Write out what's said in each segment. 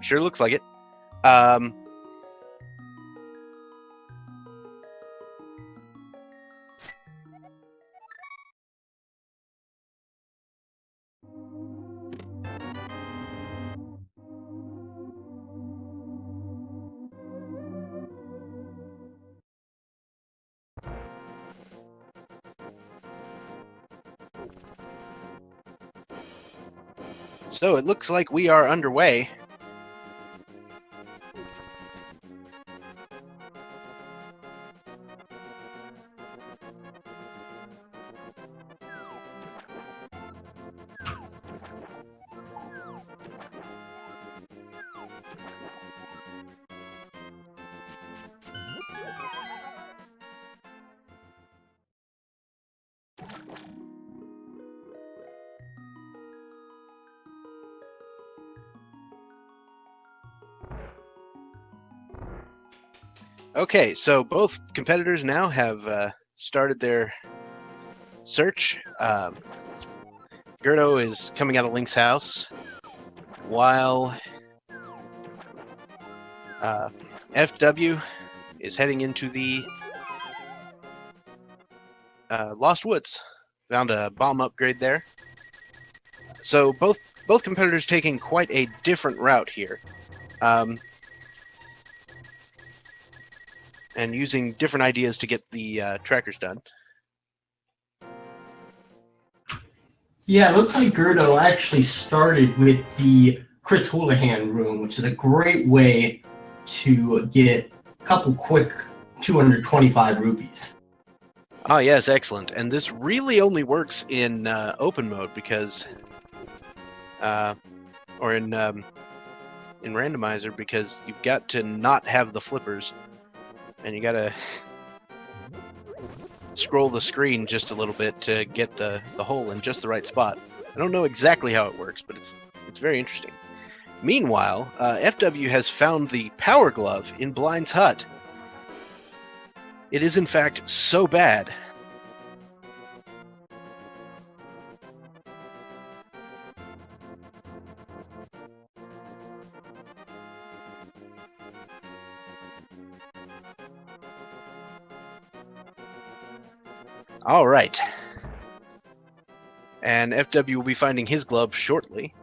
sure looks like it. Um, so it looks like we are underway. Okay, so both competitors now have started their search. g3rd0 is coming out of Link's house, while FW is heading into the Lost Woods. Found a bomb upgrade there. So both competitors taking quite a different route here. And using different ideas to get the trackers done. Yeah, it looks like g3rd0 actually started with the Chris Houlihan room, which is a great way to get a couple quick 225 rupees. Ah, yes, excellent. And this really only works in open mode because, or in Randomizer, because you've got to not have the flippers, and you gotta scroll the screen just a little bit to get the hole in just the right spot. I don't know exactly how it works, but it's very interesting. Meanwhile, FW has found the power glove in Blind's hut. It is in fact so bad. All right. And FW will be finding his glove shortly.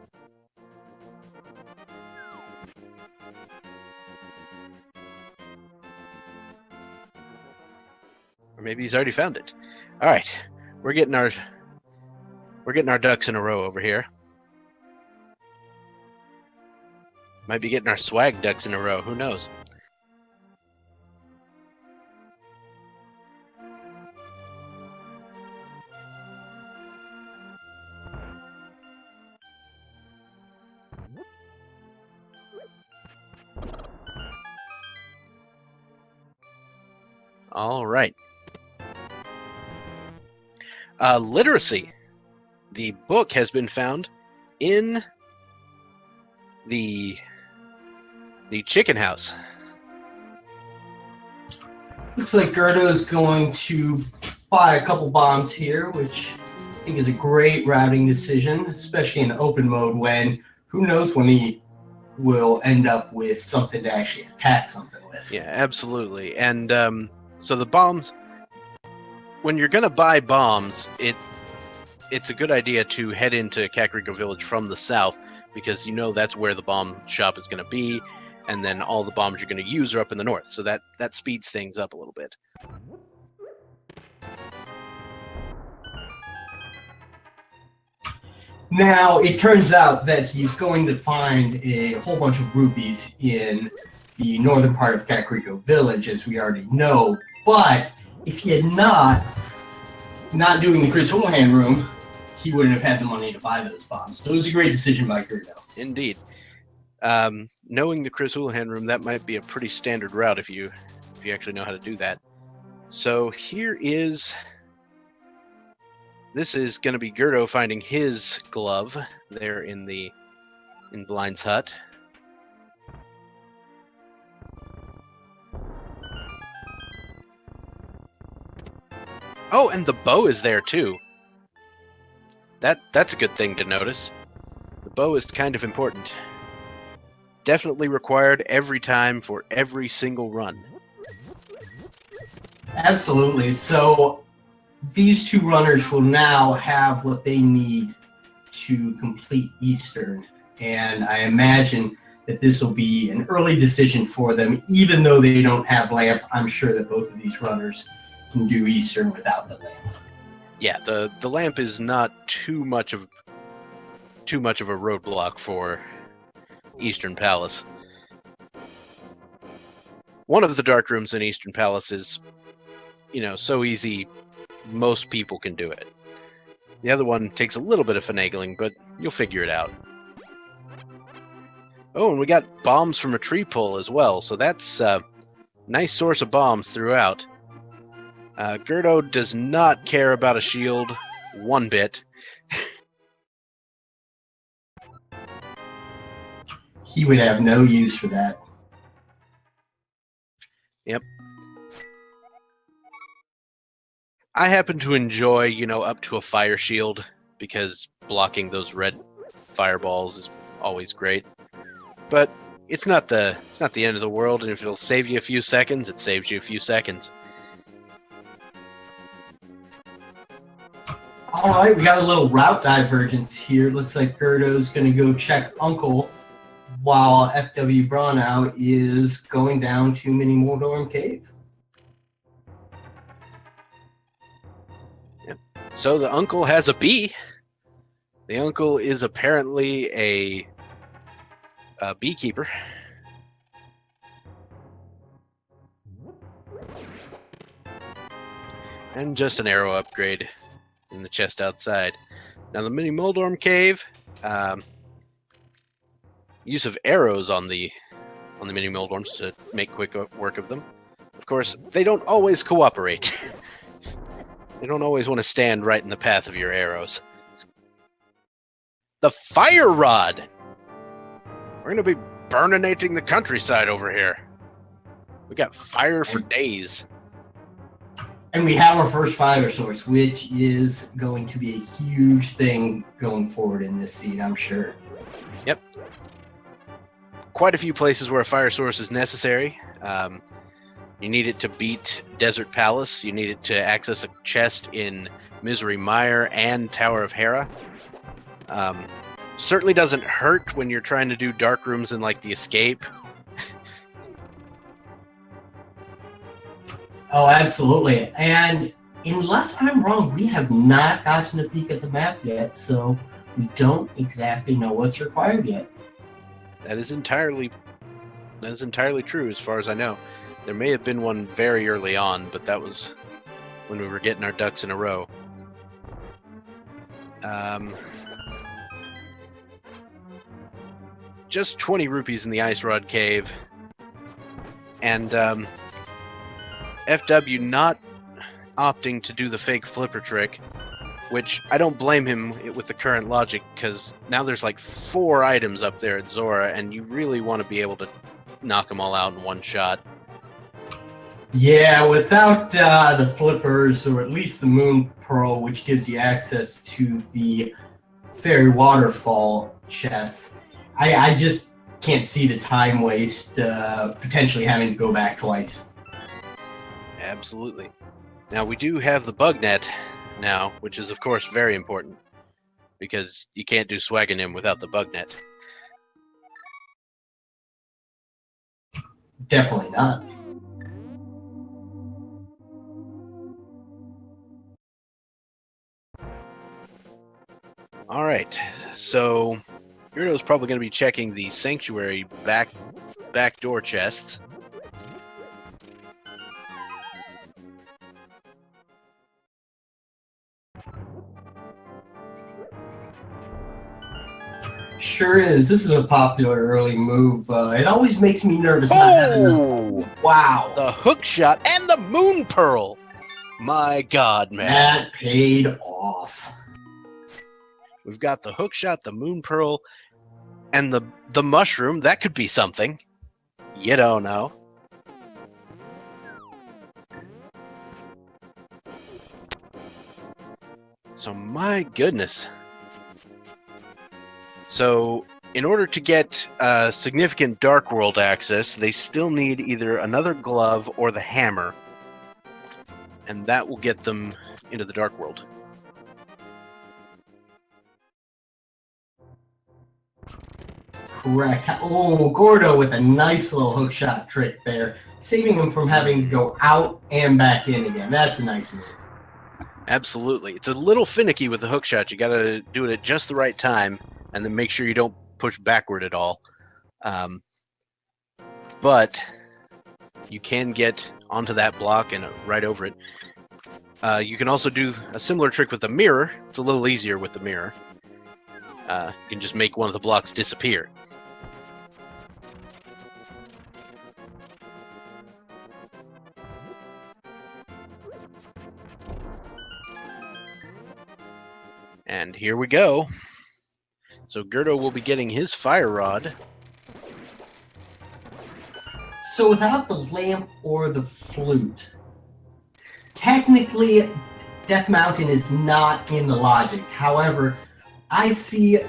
Or maybe he's already found it. All right. We're getting our ducks in a row over here. Might be getting our swag ducks in a row. Who knows? All right. Literacy. The book has been found in the chicken house. Looks like g3rd0 is going to buy a couple bombs here, which I think is a great routing decision, especially in open mode when who knows when he will end up with something to actually attack something with. Yeah, absolutely. And so the bombs, when you're going to buy bombs, it's a good idea to head into Kakariko Village from the south, because you know that's where the bomb shop is going to be, and then all the bombs you're going to use are up in the north, so that speeds things up a little bit. Now, it turns out that he's going to find a whole bunch of rupees in the northern part of Kakariko Village, as we already know, but if he had not doing the Chris Houlihan room, he wouldn't have had the money to buy those bombs. So it was a great decision by g3rd0. Indeed. Knowing the Chris Houlihan room, that might be a pretty standard route if you actually know how to do that. So here is... This is going to be g3rd0 finding his glove there in Blind's hut. Oh, and the bow is there too. That's a good thing to notice. The bow is kind of important. definitely required every time for every single run. Absolutely. So these two runners will now have what they need to complete Eastern, and I imagine that this will be an early decision for them. Even though they don't have Lamp, I'm sure that both of these runners can do Eastern without the Lamp. Yeah, the Lamp is not too much of a roadblock for Eastern Palace. One of the dark rooms in Eastern Palace is, so easy, most people can do it. The other one takes a little bit of finagling, but you'll figure it out. Oh, and we got bombs from a tree pull as well, so that's a nice source of bombs throughout. g3rd0 does not care about a shield one bit. He would have no use for that. Yep. I happen to enjoy, up to a fire shield, because blocking those red fireballs is always great. But it's not the end of the world, and if it'll save you a few seconds, it saves you a few seconds. All right, we got a little route divergence here. Looks like g3rd0's going to go check Uncle, while FWBronaugh is going down to Mini Moldorm Cave. Yep. So the uncle has a bee. The uncle is apparently a beekeeper. And just an arrow upgrade in the chest outside. Now the Mini Moldorm Cave, use of arrows on the Mini Moldorms to make quick work of them. Of course, they don't always cooperate. They don't always want to stand right in the path of your arrows. The fire rod! We're going to be burninating the countryside over here. We got fire for days. And we have our first fire source, which is going to be a huge thing going forward in this seed, I'm sure. Yep. Quite a few places where a fire source is necessary. You need it to beat Desert Palace. You need it to access a chest in Misery Mire and Tower of Hera. Certainly doesn't hurt when you're trying to do dark rooms in like the Escape. Oh, absolutely. And unless I'm wrong, we have not gotten a peek at the map yet, so we don't exactly know what's required yet. That is entirely true as far as I know. There may have been one very early on, but that was when we were getting our ducks in a row. Just 20 rupees in the Ice Rod Cave. And FW not opting to do the fake flipper trick, which I don't blame him with the current logic, because now there's like 4 items up there at Zora, and you really want to be able to knock them all out in one shot. Yeah, without the flippers, or at least the Moon Pearl, which gives you access to the Fairy Waterfall chests, I just can't see the time waste potentially having to go back twice. Absolutely. Now, we do have the bug net now, which is, of course, very important, because you can't do Swaganim without the bug net. Definitely not. All right, so g3rd0's probably going to be checking the Sanctuary back door chests. Sure is. This is a popular early move. It always makes me nervous. Oh! Wow. The hook shot and the Moon Pearl! My God, man. That paid off. We've got the hook shot, the Moon Pearl, and the mushroom. That could be something. You don't know. So, my goodness. So, in order to get significant Dark World access, they still need either another glove or the hammer, and that will get them into the Dark World. Correct. Oh, Gordo with a nice little hookshot trick there, saving him from having to go out and back in again. That's a nice move. Absolutely. It's a little finicky with the hookshot. You got to do it at just the right time, and then make sure you don't push backward at all. But you can get onto that block and right over it. You can also do a similar trick with the mirror. It's a little easier with the mirror. You can just make one of the blocks disappear. And here we go. So g3rd0 will be getting his fire rod. So without the lamp or the flute, technically Death Mountain is not in the logic. However, I see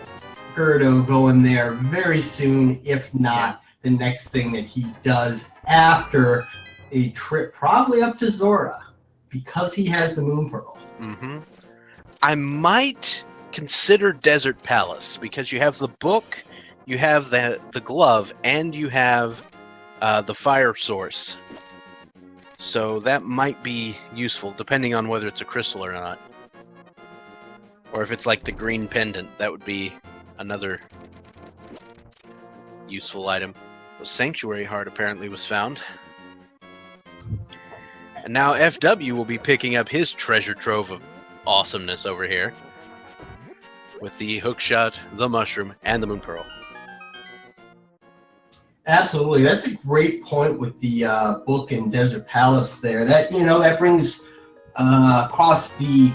g3rd0 going there very soon, if not the next thing that he does after a trip probably up to Zora, because he has the Moon Pearl. Mm-hmm. I might consider Desert Palace, because you have the book, you have the glove, and you have the fire source. So that might be useful, depending on whether it's a crystal or not. Or if it's like the green pendant, that would be another useful item. The Sanctuary Heart apparently was found. And now FW will be picking up his treasure trove of awesomeness over here with the hookshot, the mushroom, and the Moon Pearl. Absolutely, that's a great point with the book in Desert Palace there. That that brings across the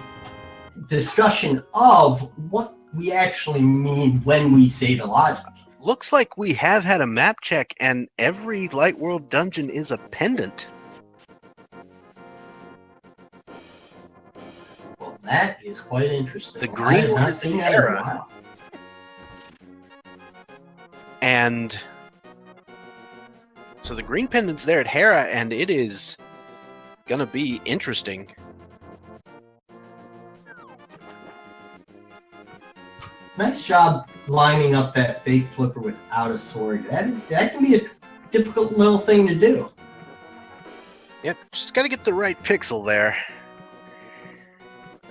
discussion of what we actually mean when we say the logic. Looks like we have had a map check, and every Light World dungeon is a pendant. Well, that is quite interesting. The green one is seen that that in a era. while. And so the green pendant's there at Hera, and it is gonna be interesting. Nice job lining up that fake flipper without a sword. That can be a difficult little thing to do. Yep, just gotta get the right pixel there.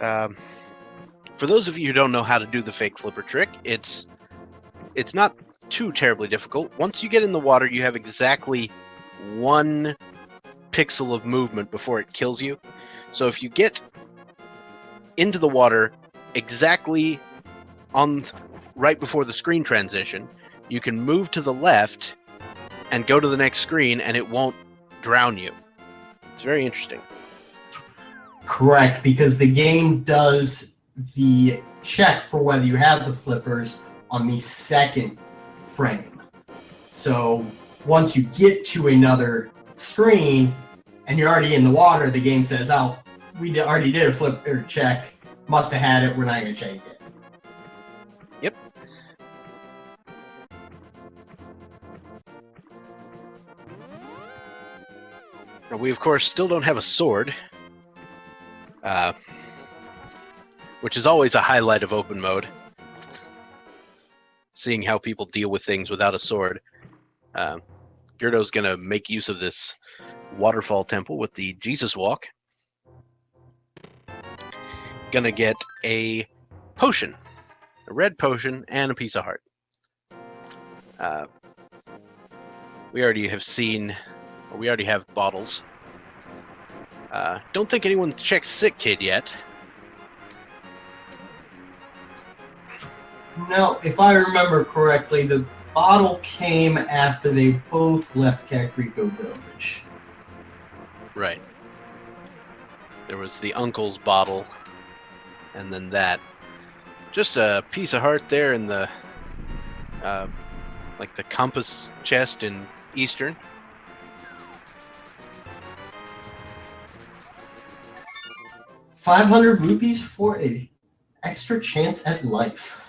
For those of you who don't know how to do the fake flipper trick, it's not too terribly difficult. Once you get in the water, you have exactly 1 pixel of movement before it kills you. So if you get into the water exactly right before the screen transition, you can move to the left and go to the next screen, and it won't drown you. It's very interesting. Correct, because the game does the check for whether you have the flippers on the second frame. So once you get to another screen and you're already in the water, the game says, "Oh, we already did a flipper check. Must have had it. We're not going to change it." Yep. Now, we, of course, still don't have a sword, which is always a highlight of open mode. Seeing how people deal with things without a sword. g3rd0's going to make use of this waterfall temple with the Jesus Walk. Gonna get a potion. A red potion and a piece of heart. We already have bottles. Don't think anyone checked Sick Kid yet. No, if I remember correctly, the bottle came after they both left Kakariko Village. Right. There was the uncle's bottle, and then that. Just a piece of heart there in the, like the compass chest in Eastern. ₹500 for a extra chance at life.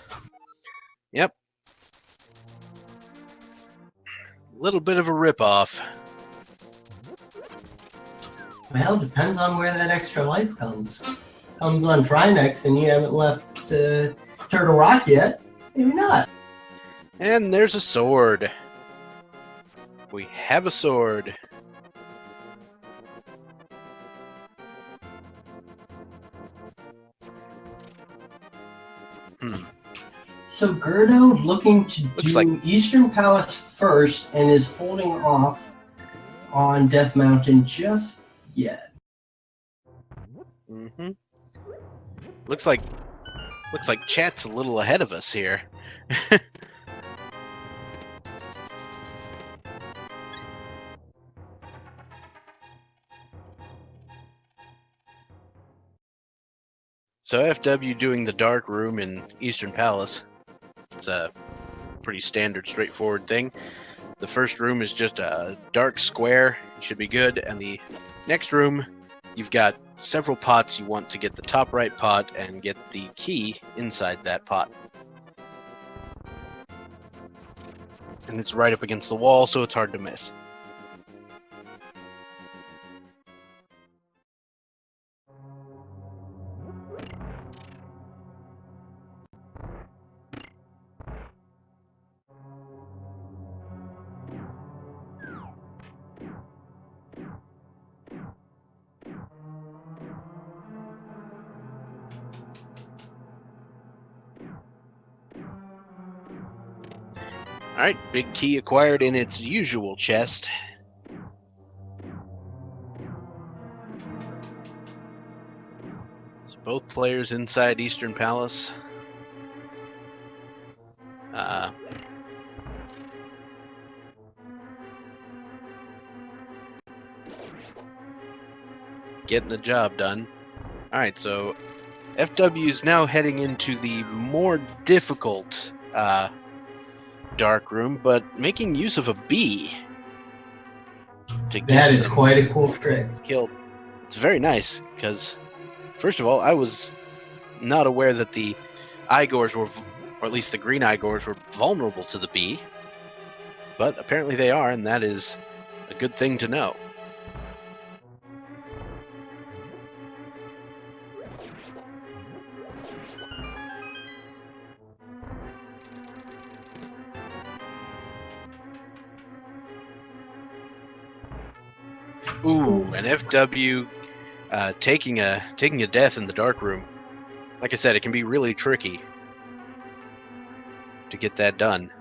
Yep. little bit of a ripoff. Well, depends on where that extra life comes. Comes on Trinex and you haven't left Turtle Rock yet, maybe not. And there's a sword. We have a sword. So g3rd0 looking to Looks do like Eastern Palace first and is holding off on Death Mountain just yet. Mm-hmm. Looks like chat's a little ahead of us here. So FW doing the dark room in Eastern Palace. It's a pretty standard, straightforward thing. The first room is just a dark square. It should be good. And the next room, you've got several pots. You want to get the top right pot and get the key inside that pot. And it's right up against the wall, so it's hard to miss. Alright, big key acquired in its usual chest. So both players inside Eastern Palace. Getting the job done. Alright, so FW is now heading into the more difficult dark room, but making use of a bee to get That is quite a cool trick. Killed. It's very nice because, first of all, I was not aware that the Igors were, or at least the green Igors were vulnerable to the bee, but apparently they are, and that is a good thing to know. Ooh, an FW taking a death in the dark room. Like I said, it can be really tricky to get that done.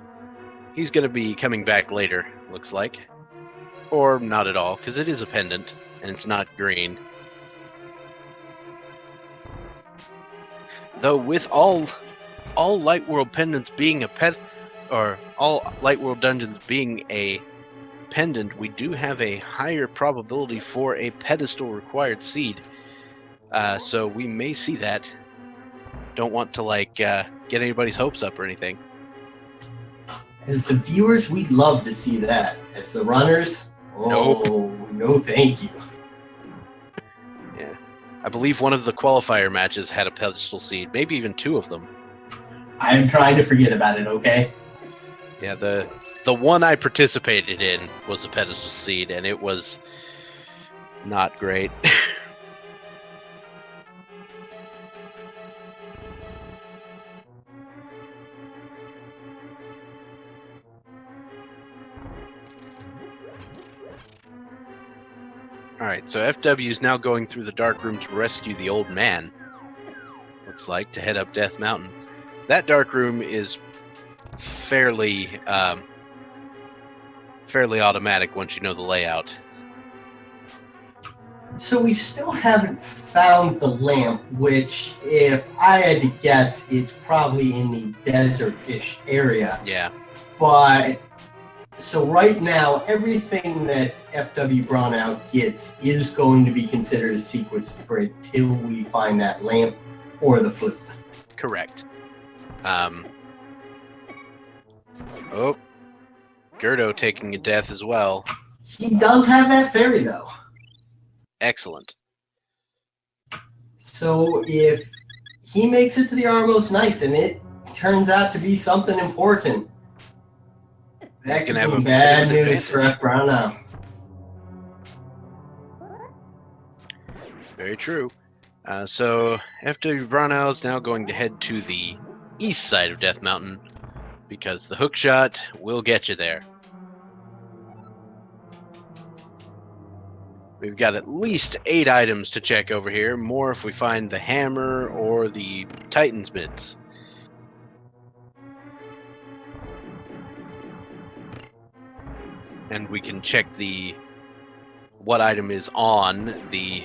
He's going to be coming back later, looks like. Or not at all, because it is a pendant, and it's not green. Though with all Light World pendants being a pet, or all Light World dungeons being a pendant, we do have a higher probability for a pedestal required seed. So we may see that. Don't want to get anybody's hopes up or anything. As the viewers, we'd love to see that. As the runners, no thank you. Yeah. I believe one of the qualifier matches had a pedestal seed, maybe even two of them. I'm trying to forget about it, okay? Yeah, the one I participated in was a pedestal seed, and it was not great. Alright, so FW is now going through the dark room to rescue the old man. Looks like, to head up Death Mountain. That dark room is fairly automatic once you know the layout. So we still haven't found the lamp, which, if I had to guess, it's probably in the desert-ish area. Yeah. But, so right now, everything that FWBronaugh gets is going to be considered a sequence break till we find that lamp or the flute. Correct. Oh, g3rd0 taking a death as well. He does have that fairy, though. Excellent. So if he makes it to the Armos Knights and it turns out to be something important, That could gonna have be a bad bit of news for FWBronaugh. Very true. So FWBronaugh is now going to head to the east side of Death Mountain because the hookshot will get you there. We've got at least 8 items to check over here, more if we find the hammer or the Titan's mitts. And we can check what item is on the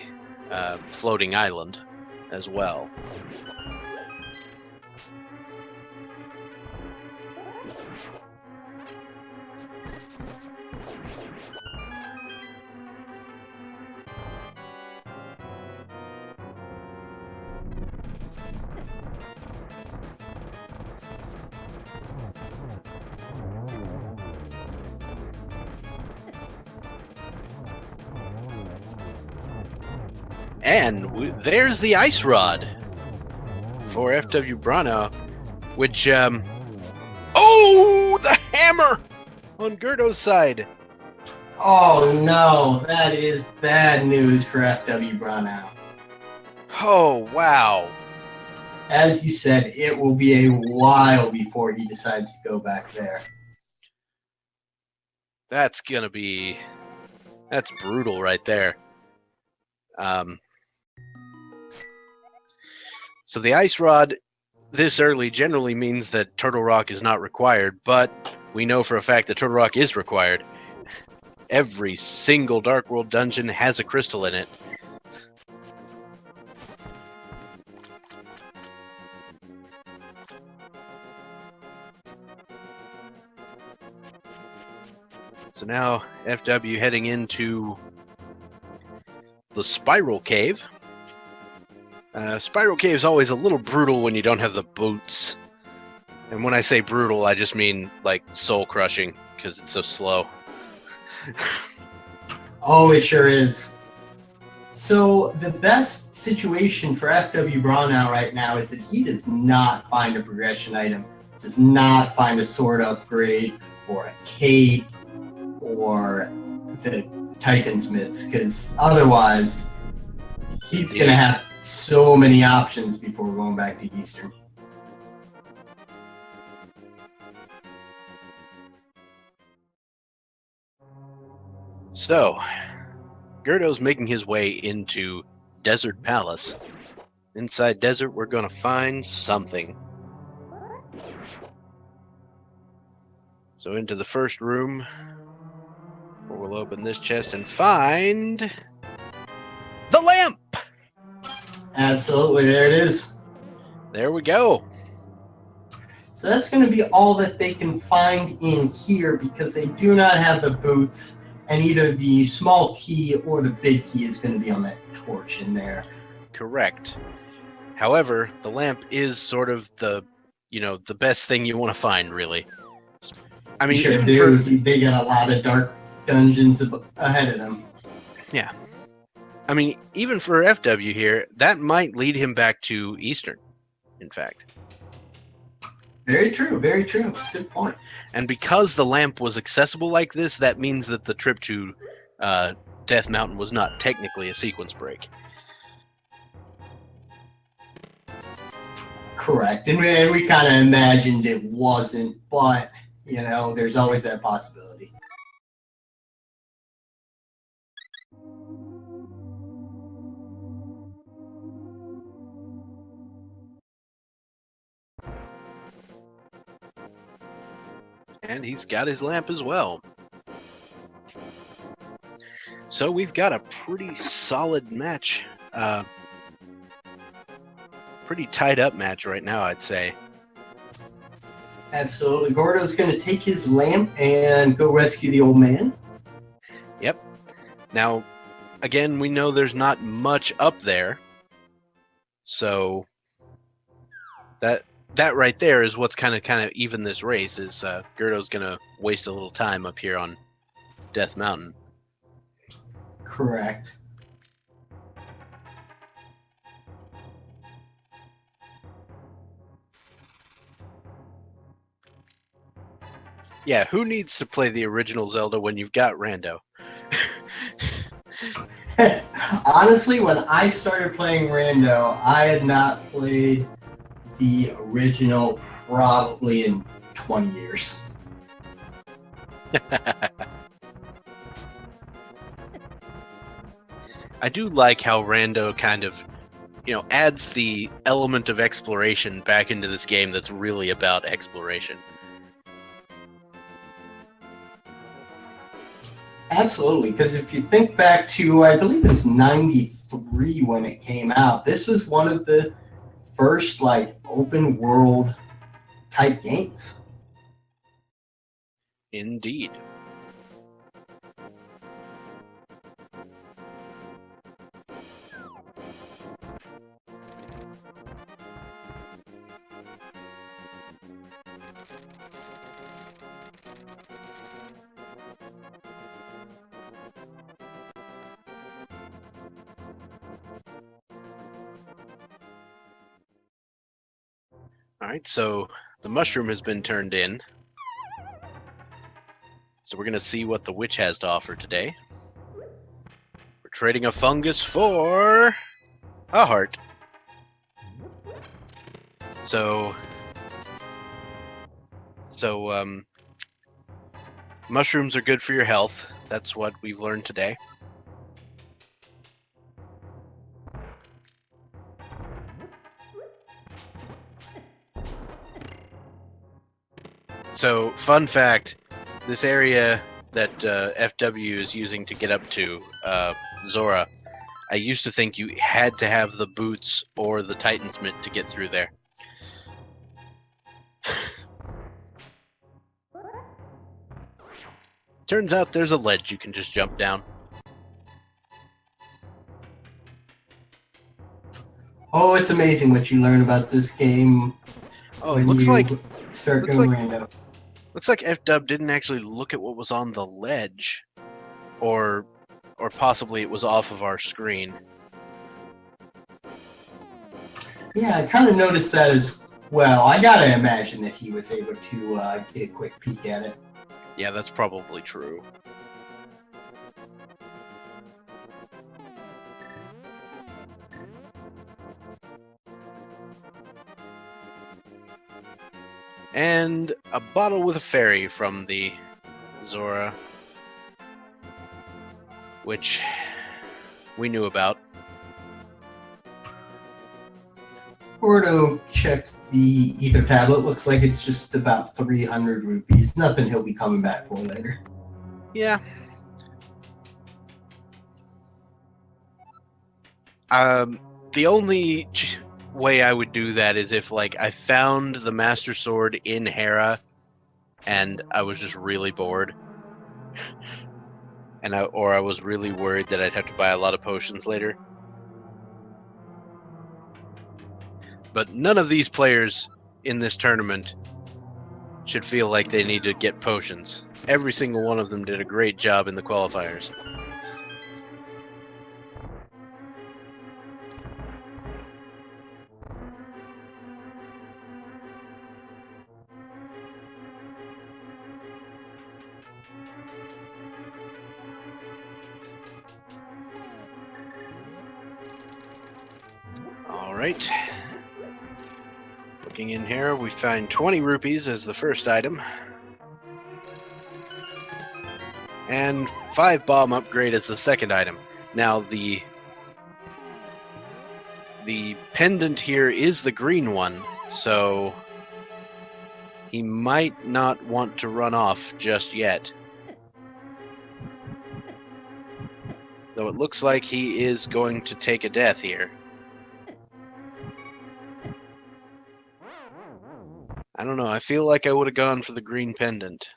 floating island as well. And there's the ice rod for FWBronaugh, which, oh, the hammer on g3rd0's side. Oh no, that is bad news for FWBronaugh. Oh, wow. As you said, it will be a while before he decides to go back there. That's brutal right there. So the ice rod this early generally means that Turtle Rock is not required, but we know for a fact that Turtle Rock is required. Every single Dark World dungeon has a crystal in it. So now FW heading into the Spiral Cave. Spiral Cave is always a little brutal when you don't have the boots. And when I say brutal, I just mean like soul crushing because it's so slow. Oh, it sure is. So the best situation for FWBronaugh right now is that he does not find a progression item, does not find a sword upgrade or a cape or the Titan's mitts, because otherwise he's going to have so many options before going back to Eastern. So, g3rd0's making his way into Desert Palace. Inside Desert, we're going to find something. So into the first room, where we'll open this chest and find the lamp! Absolutely, there it is. There we go. So that's going to be all that they can find in here because they do not have the boots, and either the small key or the big key is going to be on that torch in there. Correct. However, the lamp is sort of the best thing you want to find, really. I mean, sure do. They got a lot of dark dungeons ahead of them. Yeah. I mean, even for FW here, that might lead him back to Eastern, in fact. Very true, very true. Good point. And because the lamp was accessible like this, that means that the trip to Death Mountain was not technically a sequence break. Correct. And we kind of imagined it wasn't, but, there's always that possibility. And he's got his lamp as well. So we've got a pretty solid match. Pretty tied up match right now, I'd say. Absolutely. g3rd0's going to take his lamp and go rescue the old man. Yep. Now, again, we know there's not much up there. So that right there is what's kind of even this race is g3rd0's going to waste a little time up here on Death Mountain. Correct. Yeah, who needs to play the original Zelda when you've got Rando? Honestly, when I started playing Rando, I had not played the original probably in 20 years. I do like how Rando kind of, adds the element of exploration back into this game that's really about exploration. Absolutely, because if you think back to, I believe it was 93 when it came out, this was one of the first, open world type games. Indeed. Alright, so the mushroom has been turned in. So we're going to see what the witch has to offer today. We're trading a fungus for a heart. So mushrooms are good for your health. That's what we've learned today. So, fun fact, this area that FW is using to get up to Zora, I used to think you had to have the boots or the Titan's Mitt to get through there. Turns out there's a ledge you can just jump down. Oh, it's amazing what you learn about this game. Oh, it looks like start doing Rando. Looks like FW didn't actually look at what was on the ledge, or possibly it was off of our screen. Yeah, I kind of noticed that as well. I gotta imagine that he was able to get a quick peek at it. Yeah, that's probably true. And a bottle with a fairy from the Zora, which we knew about. Gordo checked the ether tablet. Looks like it's just about 300 rupees. Nothing he'll be coming back for later. Yeah. The only way I would do that is if, I found the Master Sword in Hera and I was just really bored. Or I was really worried that I'd have to buy a lot of potions later. But none of these players in this tournament should feel like they need to get potions. Every single one of them did a great job in the qualifiers. Alright. Looking in here, we find 20 rupees as the first item. And 5 bomb upgrade as the second item. Now, the pendant here is the green one, so he might not want to run off just yet. Though it looks like he is going to take a death here. I don't know, I feel like I would have gone for the green pendant.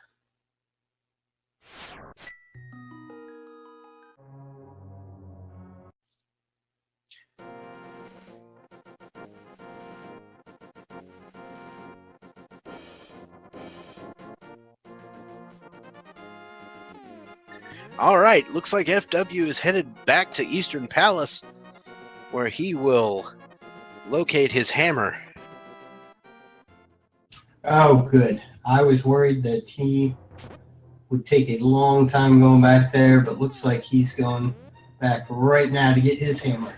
Alright, looks like FW is headed back to Eastern Palace, where he will locate his hammer. Oh, good. I was worried that he would take a long time going back there, but looks like he's going back right now to get his hammer.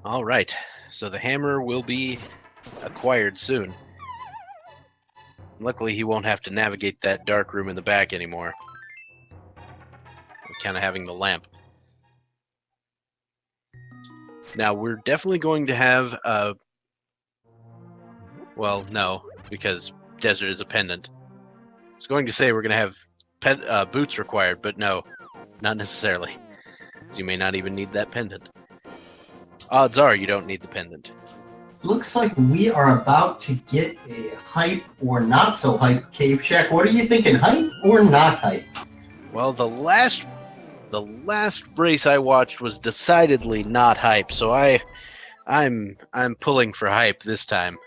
All right, so the hammer will be acquired soon. Luckily, he won't have to navigate that dark room in the back anymore. Kind of having the lamp. Now, we're definitely going to have a... Well, no, because desert is a pendant. I was going to say we're going to have boots required, but no, not necessarily. So you may not even need that pendant. Odds are you don't need the pendant. Looks like we are about to get a hype or not so hype cave shack. What are you thinking, hype or not hype? Well, the last race I watched was decidedly not hype, so I'm pulling for hype this time,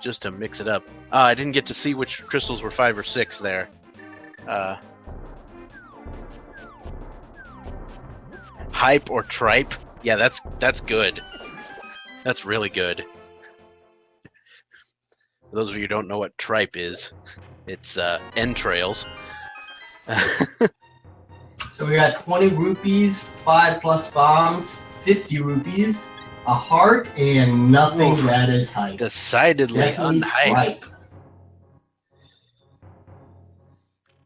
just to mix it up. I didn't get to see which crystals were 5 or 6 there. Hype or tripe? Yeah, that's good. That's really good. For those of you who don't know what tripe is, it's entrails. So we got 20 rupees, 5 plus bombs, 50 rupees, a heart, and nothing. Oof, that is hype. Decidedly Definitely unhype. Tripe.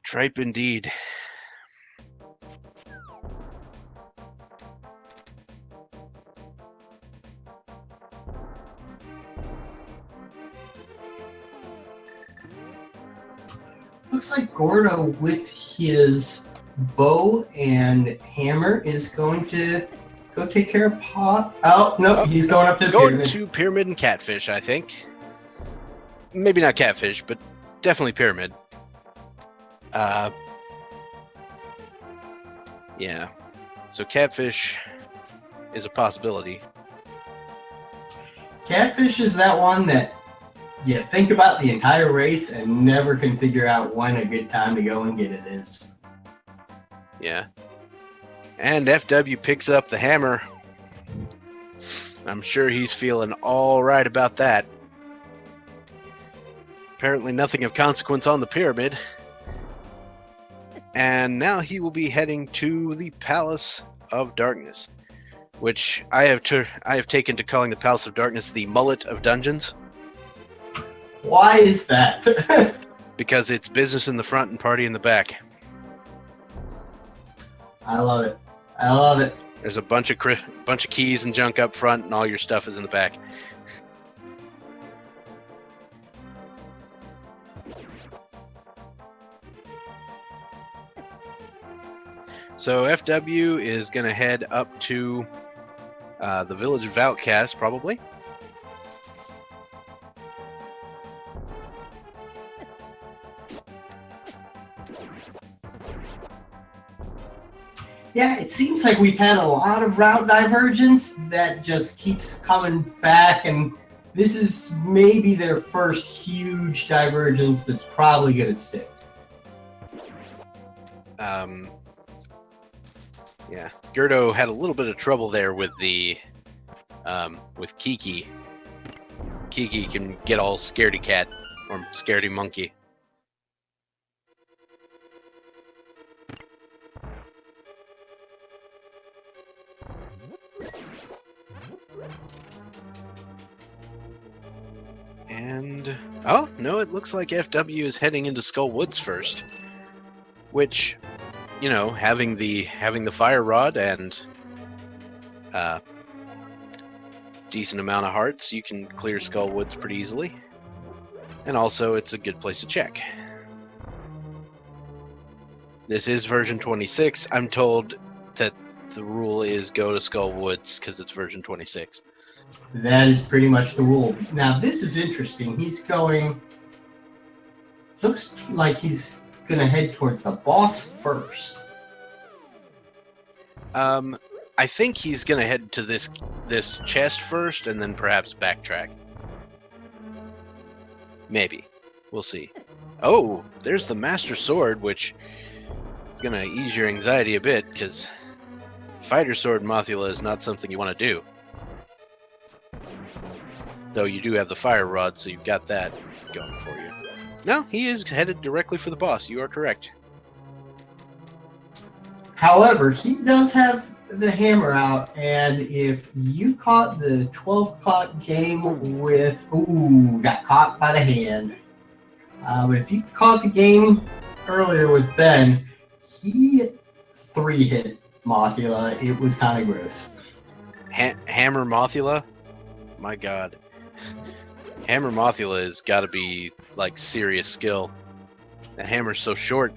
Tripe indeed. Looks like Gordo with his bow and hammer is going to go take care of Pot. Oh, no, he's going up to the pyramid. Going to pyramid and catfish, I think. Maybe not catfish, but definitely pyramid. Yeah. So catfish is a possibility. Catfish is that one that you think about the entire race and never can figure out when a good time to go and get it is. Yeah. And FW picks up the hammer. I'm sure he's feeling all right about that. Apparently nothing of consequence on the pyramid. And now he will be heading to the Palace of Darkness, which I have taken to calling the Palace of Darkness the mullet of dungeons. Why is that? Because it's business in the front and party in the back. I love it. I love it. There's a bunch of keys and junk up front, and all your stuff is in the back. So FW is going to head up to the village of Outcast, probably. Yeah, it seems like we've had a lot of route divergence that just keeps coming back, and this is maybe their first huge divergence that's probably going to stick. Yeah, g3rd0 had a little bit of trouble there with the with Kiki. Kiki can get all scaredy cat or scaredy monkey. And oh no, it looks like FW is heading into Skull Woods first, which, you know, having the fire rod and decent amount of hearts, you can clear Skull Woods pretty easily, and also it's a good place to check. This is version 26. I'm told that the rule is go to Skull Woods because it's version 26. That is pretty much the rule. Now this is interesting. He's going. Looks like he's gonna head towards the boss first. I think he's gonna head to this chest first, and then perhaps backtrack. Maybe. We'll see. Oh, there's the Master Sword, which is gonna ease your anxiety a bit, because Fighter Sword Mothula is not something you want to do. Though you do have the Fire Rod, so you've got that going for you. No, he is headed directly for the boss. You are correct. However, he does have the hammer out, and if you caught the 12 o'clock game with... Ooh, got caught by the hand. But if you caught the game earlier with Ben, he 3-hit Mothula. It was kind of gross. Hammer Mothula? My god. Hammer Mothula has got to be, like, serious skill. That hammer's so short.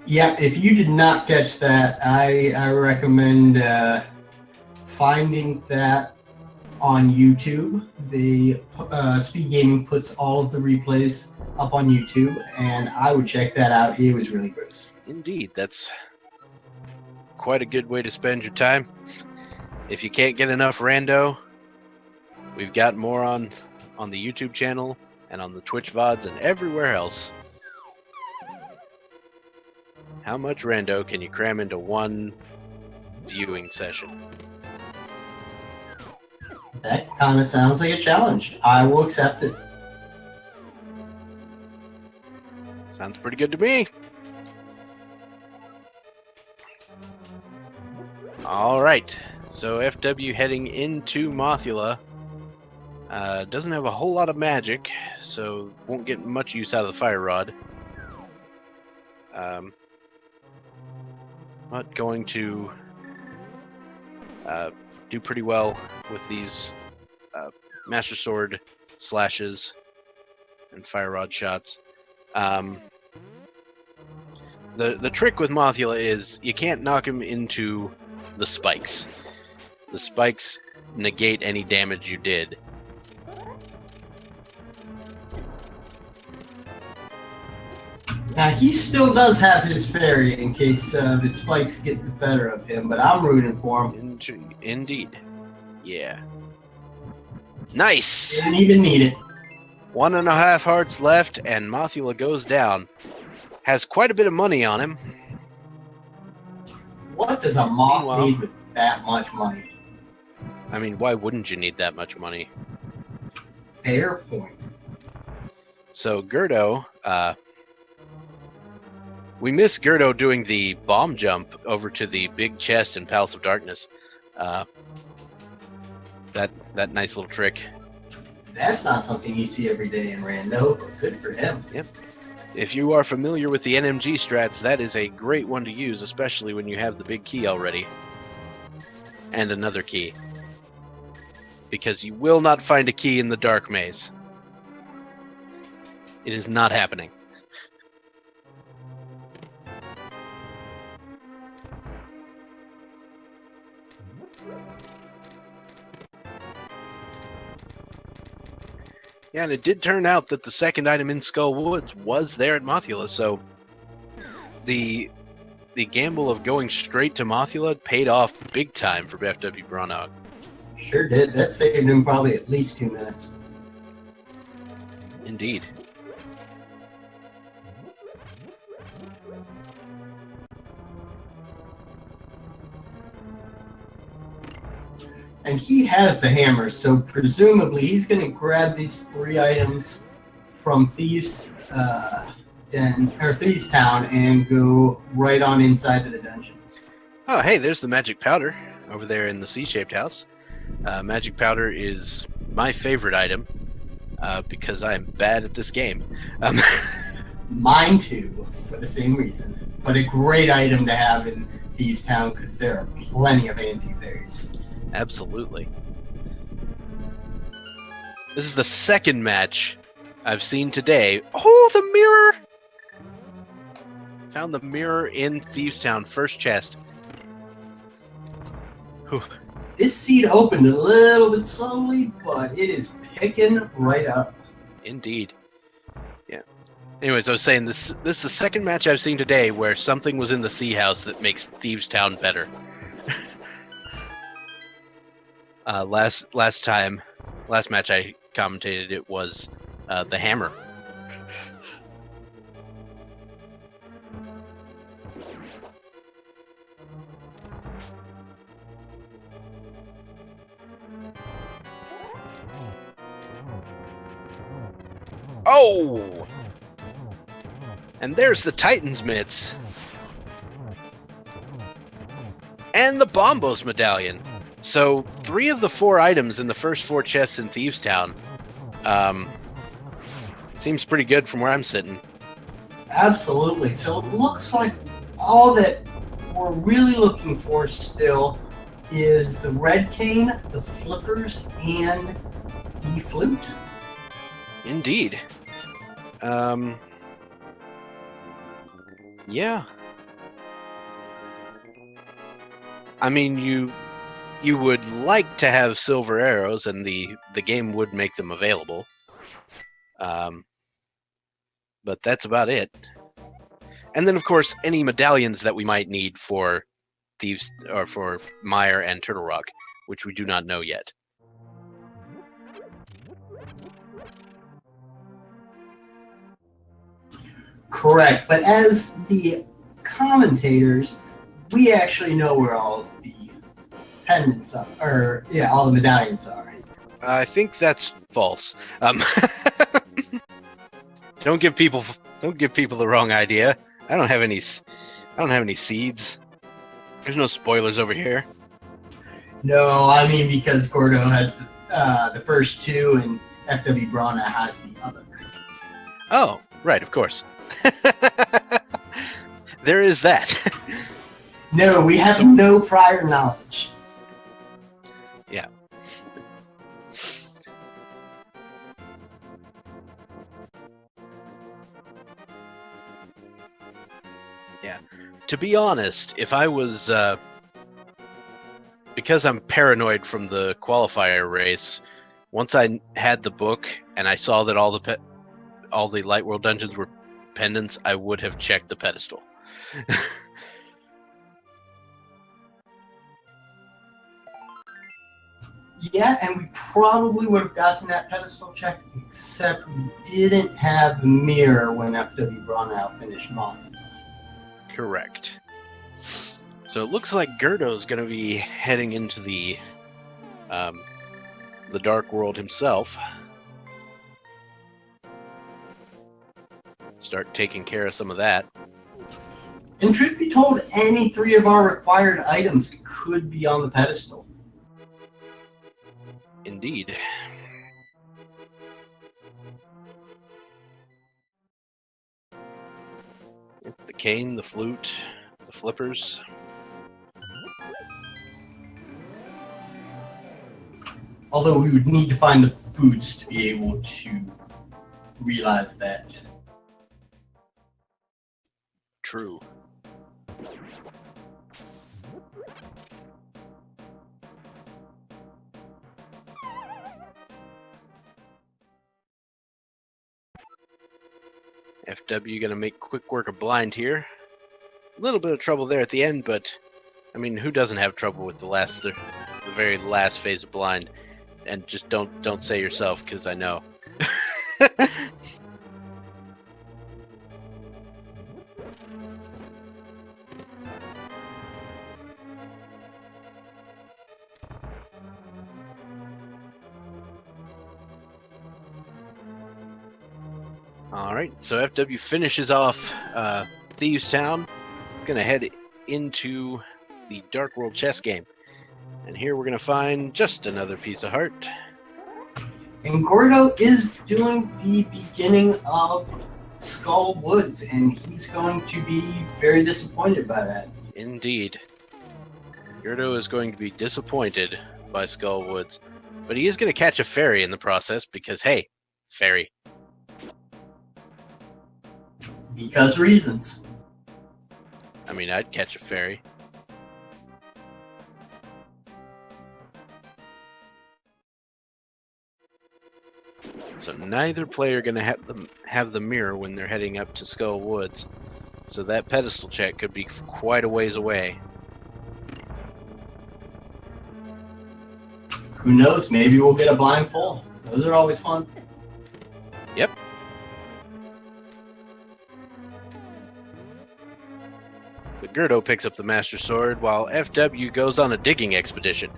Yeah, if you did not catch that, I recommend finding that on YouTube. The Speed Gaming puts all of the replays up on YouTube, and I would check that out. It was really gross. Indeed, that's quite a good way to spend your time. If you can't get enough rando, we've got more on the YouTube channel and on the Twitch VODs and everywhere else. How much rando can you cram into one viewing session? That kind of sounds like a challenge. I will accept it. Sounds pretty good to me. Alright, so FW heading into Mothula. Doesn't have a whole lot of magic, so won't get much use out of the Fire Rod. But going to do pretty well with these Master Sword slashes and Fire Rod shots. The trick with Mothula is you can't knock him into the spikes. The spikes negate any damage you did. Now, he still does have his fairy in case the spikes get the better of him, but I'm rooting for him. Indeed. Yeah. Nice! Didn't even need it. 1.5 hearts left, and Mothula goes down. Has quite a bit of money on him. What does a moth need with that much money? I mean, why wouldn't you need that much money? Fair point. So, g3rd0, we miss g3rd0 doing the bomb jump over to the big chest in Palace of Darkness. That nice little trick. That's not something you see every day in Rando, but good for him. Yep. If you are familiar with the NMG strats, that is a great one to use, especially when you have the big key already. And another key. Because you will not find a key in the dark maze. It is not happening. Yeah, and it did turn out that the second item in Skull Woods was there at Mothula, so the gamble of going straight to Mothula paid off big time for FWBronaugh. Sure did. That saved him probably at least 2 minutes. Indeed. And he has the hammer, so presumably he's going to grab these 3 items from Thieves' Den or Thieves' Town and go right on inside to the dungeon. Oh, hey, there's the magic powder over there in the C-shaped house. Magic powder is my favorite item because I am bad at this game. Mine too, for the same reason. But a great item to have in Thieves' Town because there are plenty of anti-fairies. Absolutely. This is the second match I've seen today. Oh, the mirror! Found the mirror in Thieves' Town, first chest. Whew. This seed opened a little bit slowly, but it is picking right up. Indeed. Yeah. Anyways, I was saying this is the second match I've seen today where something was in the sea house that makes Thieves' Town better. Last match I commentated, it was the hammer. Oh! And there's the Titan's mitts. And the Bombos medallion. So 3 of the 4 items in the first 4 chests in Thieves Town. Seems pretty good from where I'm sitting. Absolutely. So it looks like all that we're really looking for still is the red cane, the flippers, and the flute. Indeed. Yeah. I mean, you would like to have silver arrows, and the game would make them available. But that's about it. And then, of course, any medallions that we might need for Thieves or for Mire and Turtle Rock, which we do not know yet. Correct, but as the commentators, we actually know where all of the pendants are, or yeah, all the medallions are. I think that's false. Don't give people the wrong idea. I don't have any seeds. There's no spoilers over here. No, I mean because Gordo has the first 2 and FWBronaugh has the other. Oh, right, of course. There is that. No, we have no prior knowledge. Yeah. Yeah. To be honest, if I was because I'm paranoid from the qualifier race, once I had the book and I saw that all the Light World dungeons were pendants, I would have checked the pedestal. Yeah, and we probably would have gotten that pedestal check, except we didn't have the mirror when FWBronaugh finished Monty. Correct. So it looks like g3rd0's going to be heading into the Dark World himself. Start taking care of some of that. And truth be told, any 3 of our required items could be on the pedestal. Indeed. The cane, the flute, the flippers. Although we would need to find the boots to be able to realize that. True. FW gonna make quick work of blind here. A little bit of trouble there at the end, but I mean, who doesn't have trouble with the very last phase of blind? And just don't say yourself, because I know. Alright, so FW finishes off Thieves Town. Gonna head into the Dark World chess game. And here we're gonna find just another piece of heart. And Gordo is doing the beginning of Skull Woods, and he's going to be very disappointed by that. Indeed. g3rd0 is going to be disappointed by Skull Woods. But he is going to catch a fairy in the process because, hey, fairy. Because reasons. I mean, I'd catch a fairy. So neither player going to have the mirror when they're heading up to Skull Woods. So that pedestal check could be quite a ways away. Who knows? Maybe we'll get a blind pull. Those are always fun. Yep. So g3rd0 picks up the Master Sword while FW goes on a digging expedition.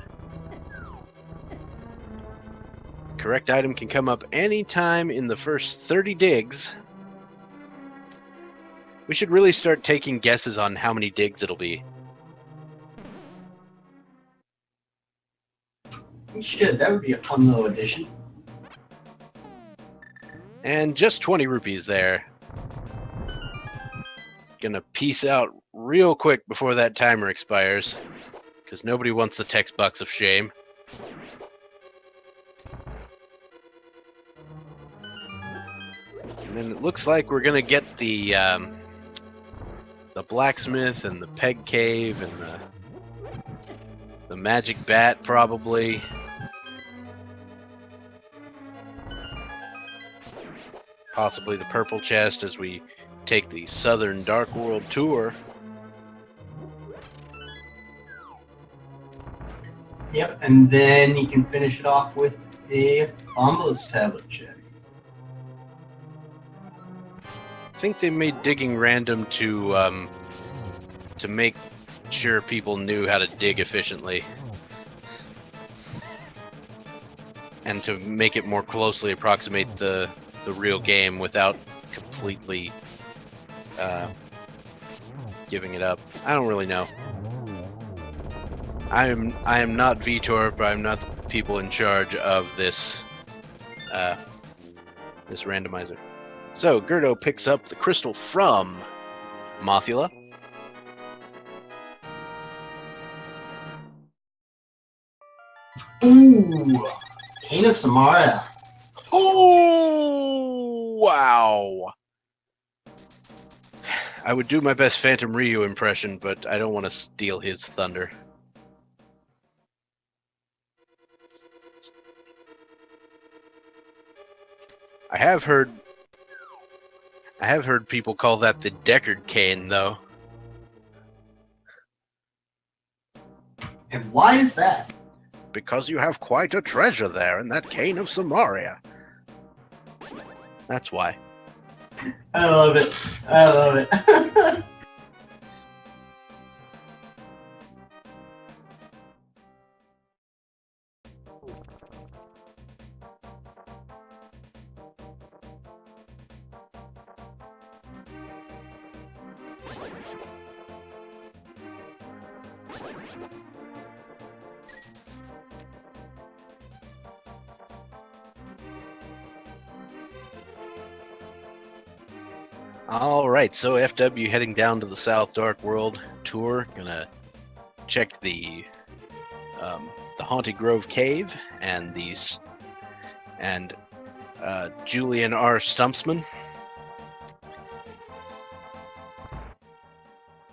Correct item can come up anytime in the first 30 digs. We should really start taking guesses on how many digs it'll be. We should. That would be a fun little addition. And just 20 rupees there. Gonna peace out real quick before that timer expires, because nobody wants the text box of shame. And then it looks like we're gonna get the blacksmith and the peg cave and the magic bat probably. Possibly the purple chest as we take the Southern Dark World tour. Yep, and then you can finish it off with a Bombos tablet check. I think they made digging random to make sure people knew how to dig efficiently. And to make it more closely approximate the real game without completely giving it up. I don't really know. I am not Vitor, but I'm not the people in charge of this this randomizer. So g3rd0 picks up the crystal from Mothula. Ooh, Cane of Samaria. Oh, wow. I would do my best Phantom Ryu impression, but I don't want to steal his thunder. I have heard people call that the Deckard cane, though. And why is that? Because you have quite a treasure there in that cane of Samaria. That's why. I love it. I love it. Alright, so FW heading down to the South Dark World tour. Gonna check the Haunted Grove Cave and Julian R. Stumpsman.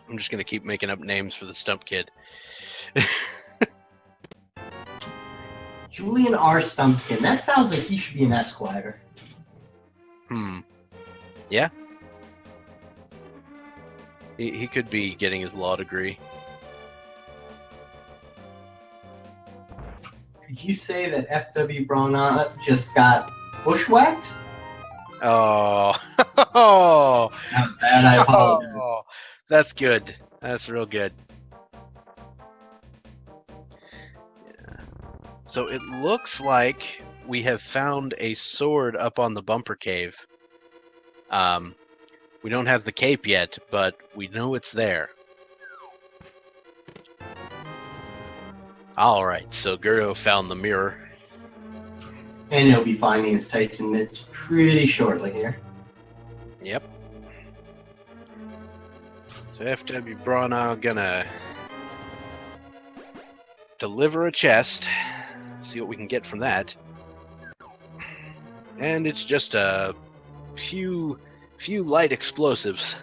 I'm just gonna keep making up names for the Stump Kid. Julian R. Stumpskin. That sounds like he should be an Esquire. Yeah? He could be getting his law degree. Could you say that FWBronaugh just got bushwhacked? Oh. Not bad, I apologize. Oh, that's good. That's real good. Yeah. So it looks like we have found a sword up on the bumper cave. We don't have the cape yet, but we know it's there. Alright, so g3rd0 found the mirror. And he'll be finding his Titan Mitts pretty shortly here. Yep. So FWBronaugh gonna deliver a chest. See what we can get from that. And it's just a few light explosives.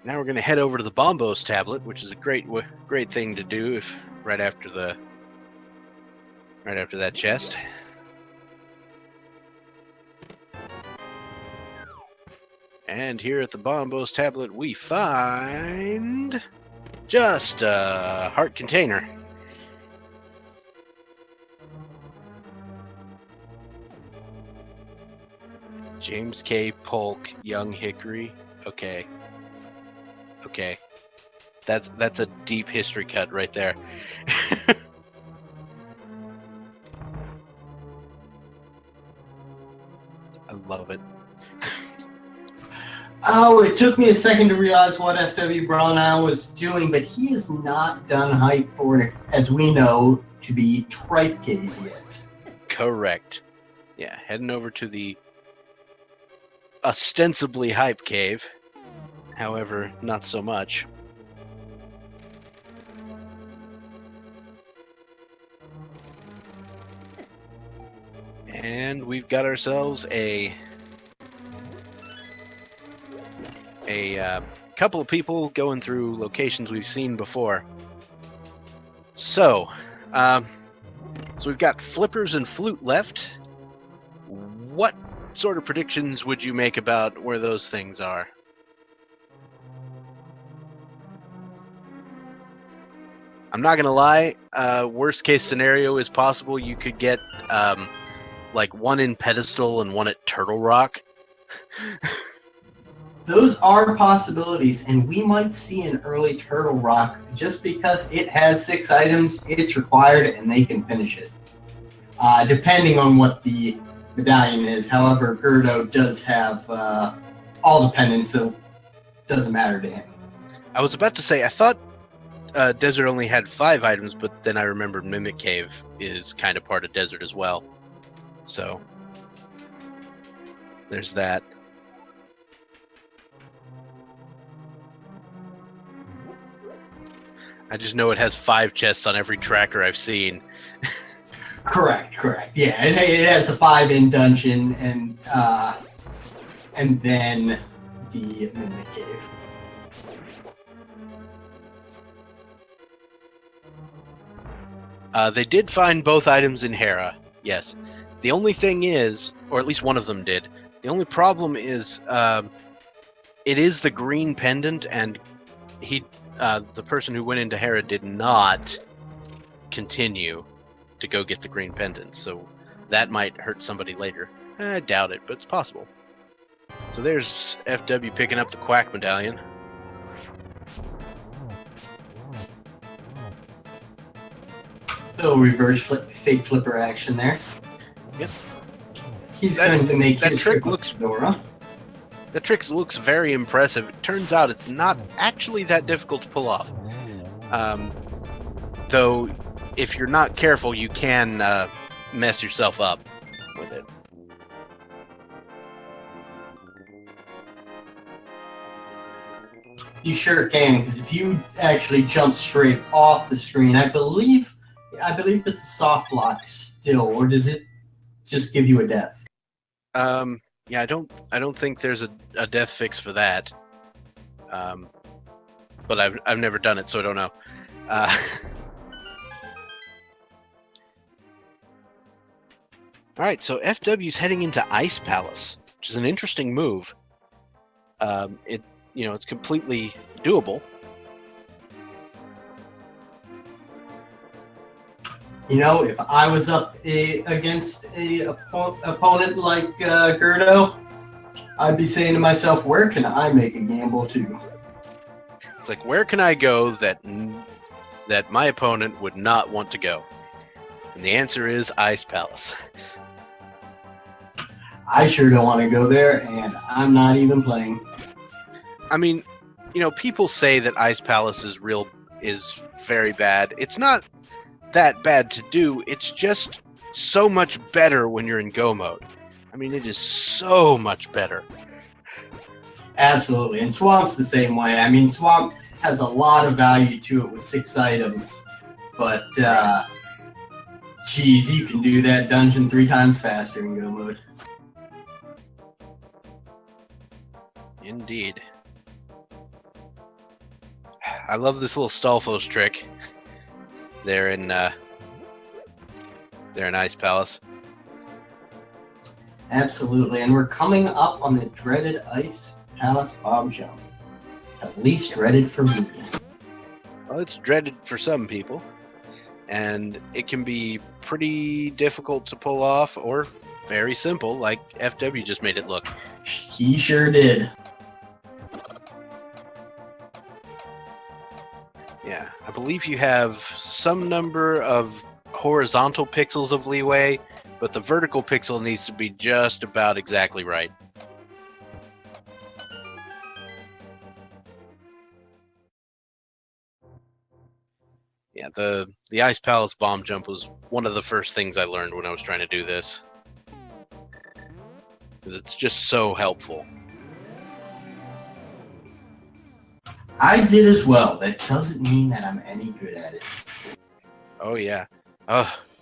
Now we're going to head over to the Bombos tablet, which is a great thing to do if right after that chest. And here at the Bombos tablet we find just a heart container. James K. Polk, Young Hickory. Okay. That's a deep history cut right there. Love it. Oh, it took me a second to realize what FWBronaugh was doing, but he is not done hype for, as we know, to be Tripe Cave yet. Correct. Yeah, heading over to the ostensibly hype cave. However, not so much. And we've got ourselves a couple of people going through locations we've seen before. So we've got flippers and flute left. What sort of predictions would you make about where those things are? I'm not gonna lie. Worst case scenario is possible. You could get like one in Pedestal and one at Turtle Rock. Those are possibilities, and we might see an early Turtle Rock just because it has 6 items, it's required, and they can finish it. Depending on what the medallion is. However, g3rd0 does have all the pendants, so it doesn't matter to him. I was about to say, I thought Desert only had 5 items, but then I remembered Mimic Cave is kind of part of Desert as well. So, there's that. I just know it has 5 chests on every tracker I've seen. Correct. Yeah, it has the 5 in dungeon and then the Mimic Cave. They did find both items in Hera, yes. The only thing is, or at least one of them did, the only problem is it is the green pendant, and the person who went into Hera did not continue to go get the green pendant, so that might hurt somebody later. I doubt it, but it's possible. So there's FW picking up the Quack medallion. Little reverse fake flipper action there. Yep. He's going to make his trick trip up to Dora. That trick looks very impressive. It turns out it's not actually that difficult to pull off. Though, if you're not careful, you can mess yourself up with it. You sure can, because if you actually jump straight off the screen, I believe it's a soft lock still, or does it just give you a death? Yeah, I don't think there's a death fix for that. But I've never done it, so I don't know. All right, so FW's heading into Ice Palace, which is an interesting move. It's completely doable. You know, if I was up against a opponent like g3rd0, I'd be saying to myself, where can I make a gamble too? It's like, where can I go that my opponent would not want to go? And the answer is Ice Palace. I sure don't want to go there, and I'm not even playing. I mean, people say that Ice Palace is very bad. It's not that bad to do. It's just so much better when you're in go mode. I mean, it is so much better. Absolutely, and Swamp's the same way. I mean, Swamp has a lot of value to it with 6 items, but geez, you can do that dungeon 3 times faster in go mode. Indeed. I love this little Stalfos trick. They're in Ice Palace. Absolutely, and we're coming up on the dreaded Ice Palace bomb jump. At least dreaded for me. Well, it's dreaded for some people, and it can be pretty difficult to pull off, or very simple, like FW just made it look. He sure did. Yeah, I believe you have some number of horizontal pixels of leeway, but the vertical pixel needs to be just about exactly right. Yeah, the Ice Palace bomb jump was one of the first things I learned when I was trying to do this. Because it's just so helpful. I did as well. That doesn't mean that I'm any good at it. Oh, yeah.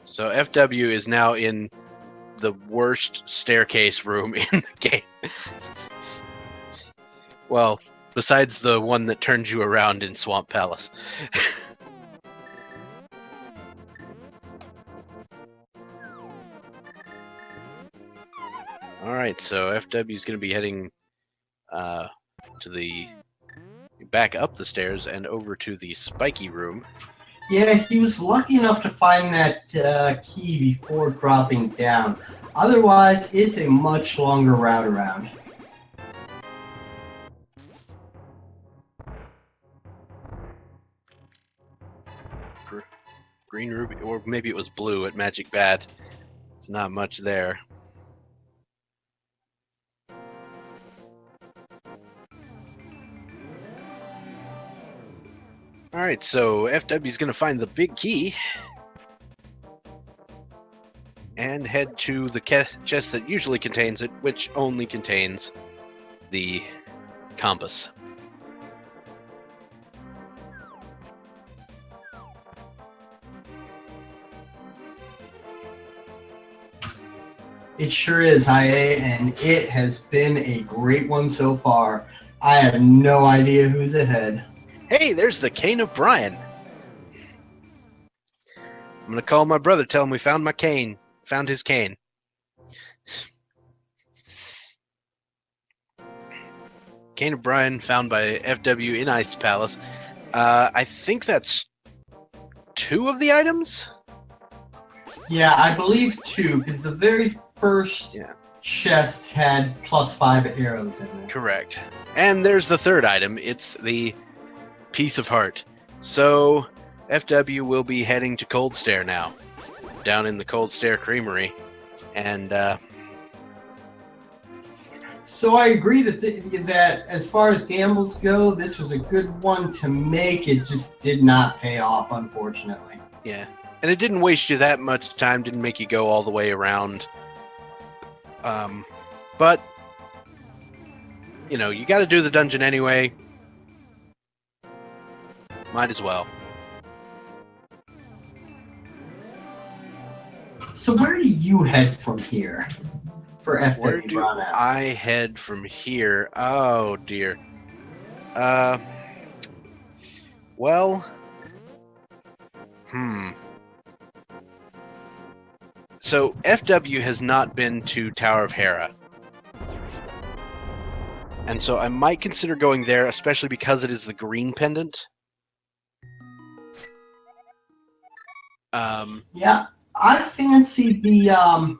So FW is now in the worst staircase room in the game. Well, besides the one that turns you around in Swamp Palace. Alright, so FW is going to be heading to the... back up the stairs and over to the spiky room. Yeah, he was lucky enough to find that key before dropping down. Otherwise, it's a much longer route around. Green ruby, or maybe it was blue at Magic Bat. There's not much there. Alright, so FW is going to find the big key and head to the chest that usually contains it, which only contains the compass. It sure is, IA, and it has been a great one so far. I have no idea who's ahead. Hey, there's the cane of Brian. I'm gonna call my brother, tell him we found my cane. Found his cane. Cane of Brian found by FW in Ice Palace. I think that's 2 of the items? Yeah, I believe 2, because the very first chest had +5 arrows in it. Correct. And there's the 3rd item. It's the Piece of Heart. So FW will be heading to Cold Stare now, down in the Cold Stare Creamery, and so I agree that as far as gambles go, this was a good one to make. It just did not pay off, unfortunately. Yeah, and it didn't waste you that much time. Didn't make you go all the way around. But you know, you got to do the dungeon anyway. Might as well. So where do you head from here for FWBronaugh? Where do I head from here? Oh dear. Well. So FW has not been to Tower of Hera. And so I might consider going there, especially because it is the green pendant. Yeah, I fancy the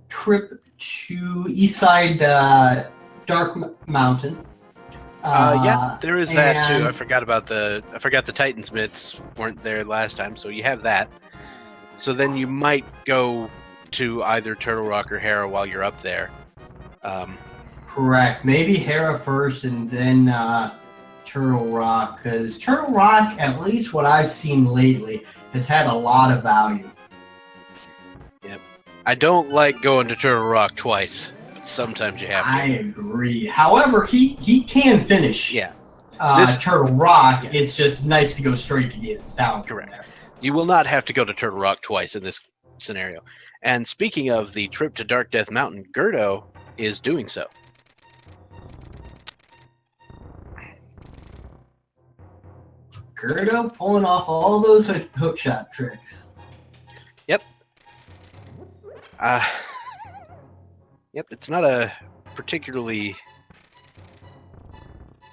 trip to Eastside Dark Mountain. Yeah, there is that too. I forgot the Titan's mitts weren't there last time, so you have that. So then you might go to either Turtle Rock or Hera while you're up there. Correct. Maybe Hera first and then Turtle Rock, because Turtle Rock, at least what I've seen lately, has had a lot of value. Yep. I don't like going to Turtle Rock twice, but sometimes you have to. I agree. However, he can finish Turtle Rock. It's just nice to go straight to Gated Town. Correct. You will not have to go to Turtle Rock twice in this scenario. And speaking of the trip to Dark Death Mountain, g3rd0 is doing so. g3rd0 pulling off all those hookshot tricks. Yep. Yep, it's not a particularly...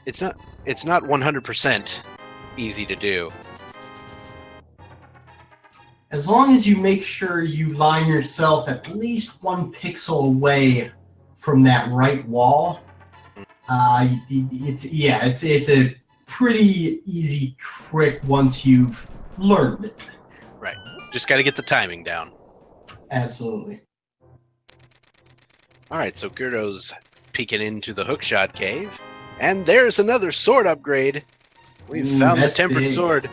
It's not 100% easy to do. As long as you make sure you line yourself at least 1 pixel away from that right wall, it's a pretty easy trick once you've learned it. Right. Just got to get the timing down. Absolutely. Alright, so g3rd0's peeking into the hookshot cave. And there's another sword upgrade. We've found the tempered sword.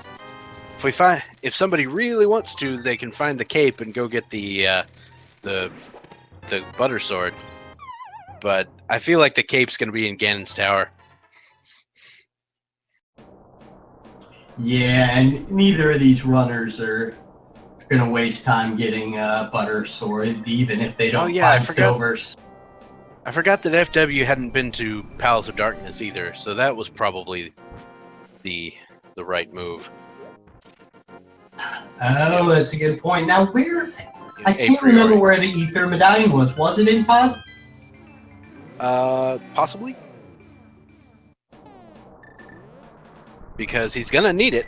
If somebody really wants to, they can find the cape and go get the butter sword. But I feel like the cape's going to be in Ganon's tower. Yeah, and neither of these runners are going to waste time getting butter sword, even if they don't find silvers. I forgot that FW hadn't been to Palace of Darkness either, so that was probably the right move. Oh, that's a good point. Now, where... I can't remember where the Ether Medallion was. Was it in Pod? Possibly. Because he's gonna need it.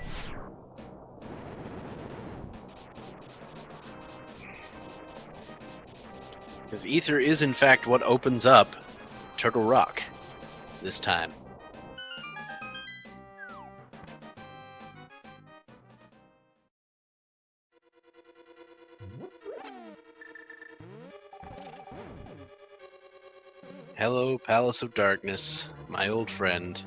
Because Ether is, in fact, what opens up Turtle Rock this time. Hello, Palace of Darkness, my old friend.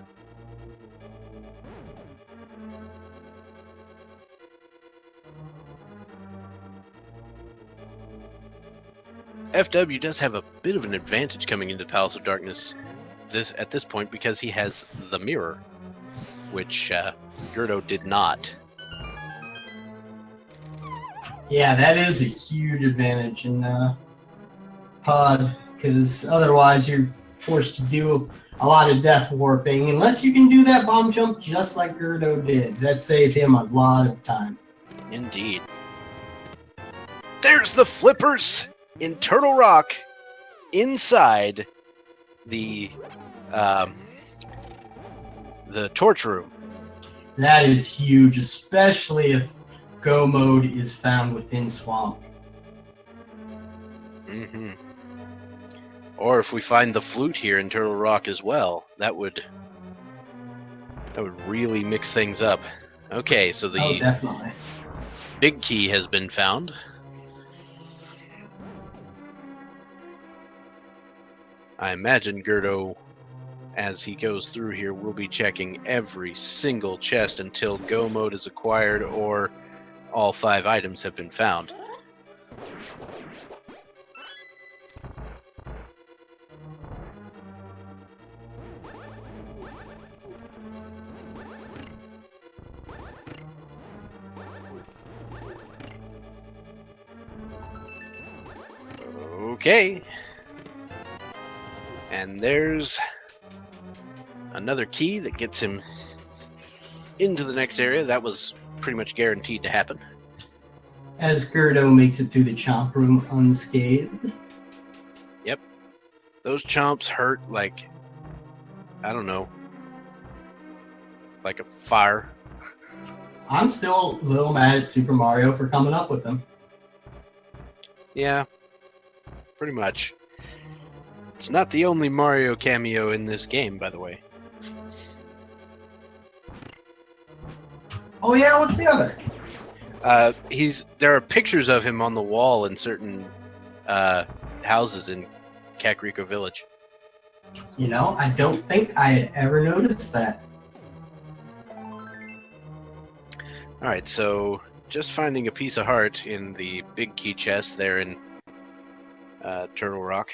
FW does have a bit of an advantage coming into Palace of Darkness at this point because he has the mirror, which g3rd0 did not. Yeah, that is a huge advantage in Pod, because otherwise you're forced to do a lot of death warping, unless you can do that bomb jump just like g3rd0 did. That saved him a lot of time. Indeed. There's the flippers in Turtle Rock inside the torch room. That is huge, especially if Go mode is found within Swamp. Mm-hmm. Or if we find the flute here in Turtle Rock as well, that would really mix things up. Okay, so the definitely. big key has been found. I imagine g3rd0, as he goes through here, will be checking every single chest until Go mode is acquired or all 5 items have been found. Okay. And there's another key that gets him into the next area. That was pretty much guaranteed to happen. As g3rd0 makes it through the chomp room unscathed. Yep. Those chomps hurt like, I don't know, like a fire. I'm still a little mad at Super Mario for coming up with them. Yeah, pretty much. It's not the only Mario cameo in this game, by the way. Oh yeah, what's the other? There are pictures of him on the wall in certain houses in Kakariko Village. You know, I don't think I had ever noticed that. Alright, so just finding a piece of heart in the big key chest there in Turtle Rock.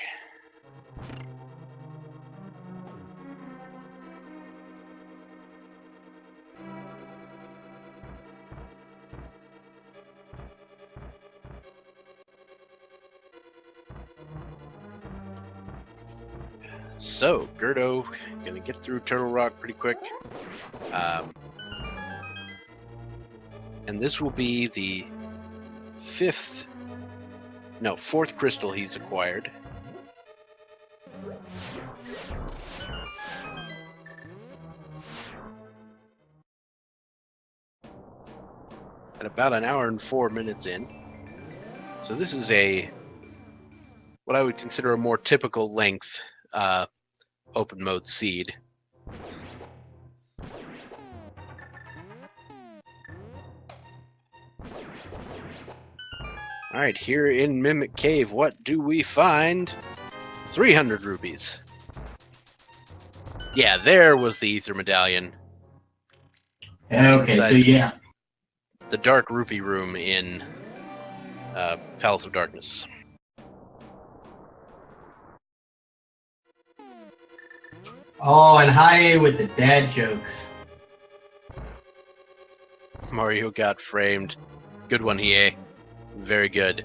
So, g3rd0 gonna get through Turtle Rock pretty quick. And this will be the fourth crystal he's acquired. At about an hour and 4 minutes in. So this is what I would consider a more typical length open mode seed. All right, here in Mimic Cave, what do we find? 300 rupees. Yeah, there was the Ether Medallion. Okay, so yeah. The Dark Rupee Room in Palace of Darkness. Oh, and high A with the dad jokes. Mario got framed. Good one, EA. Very good.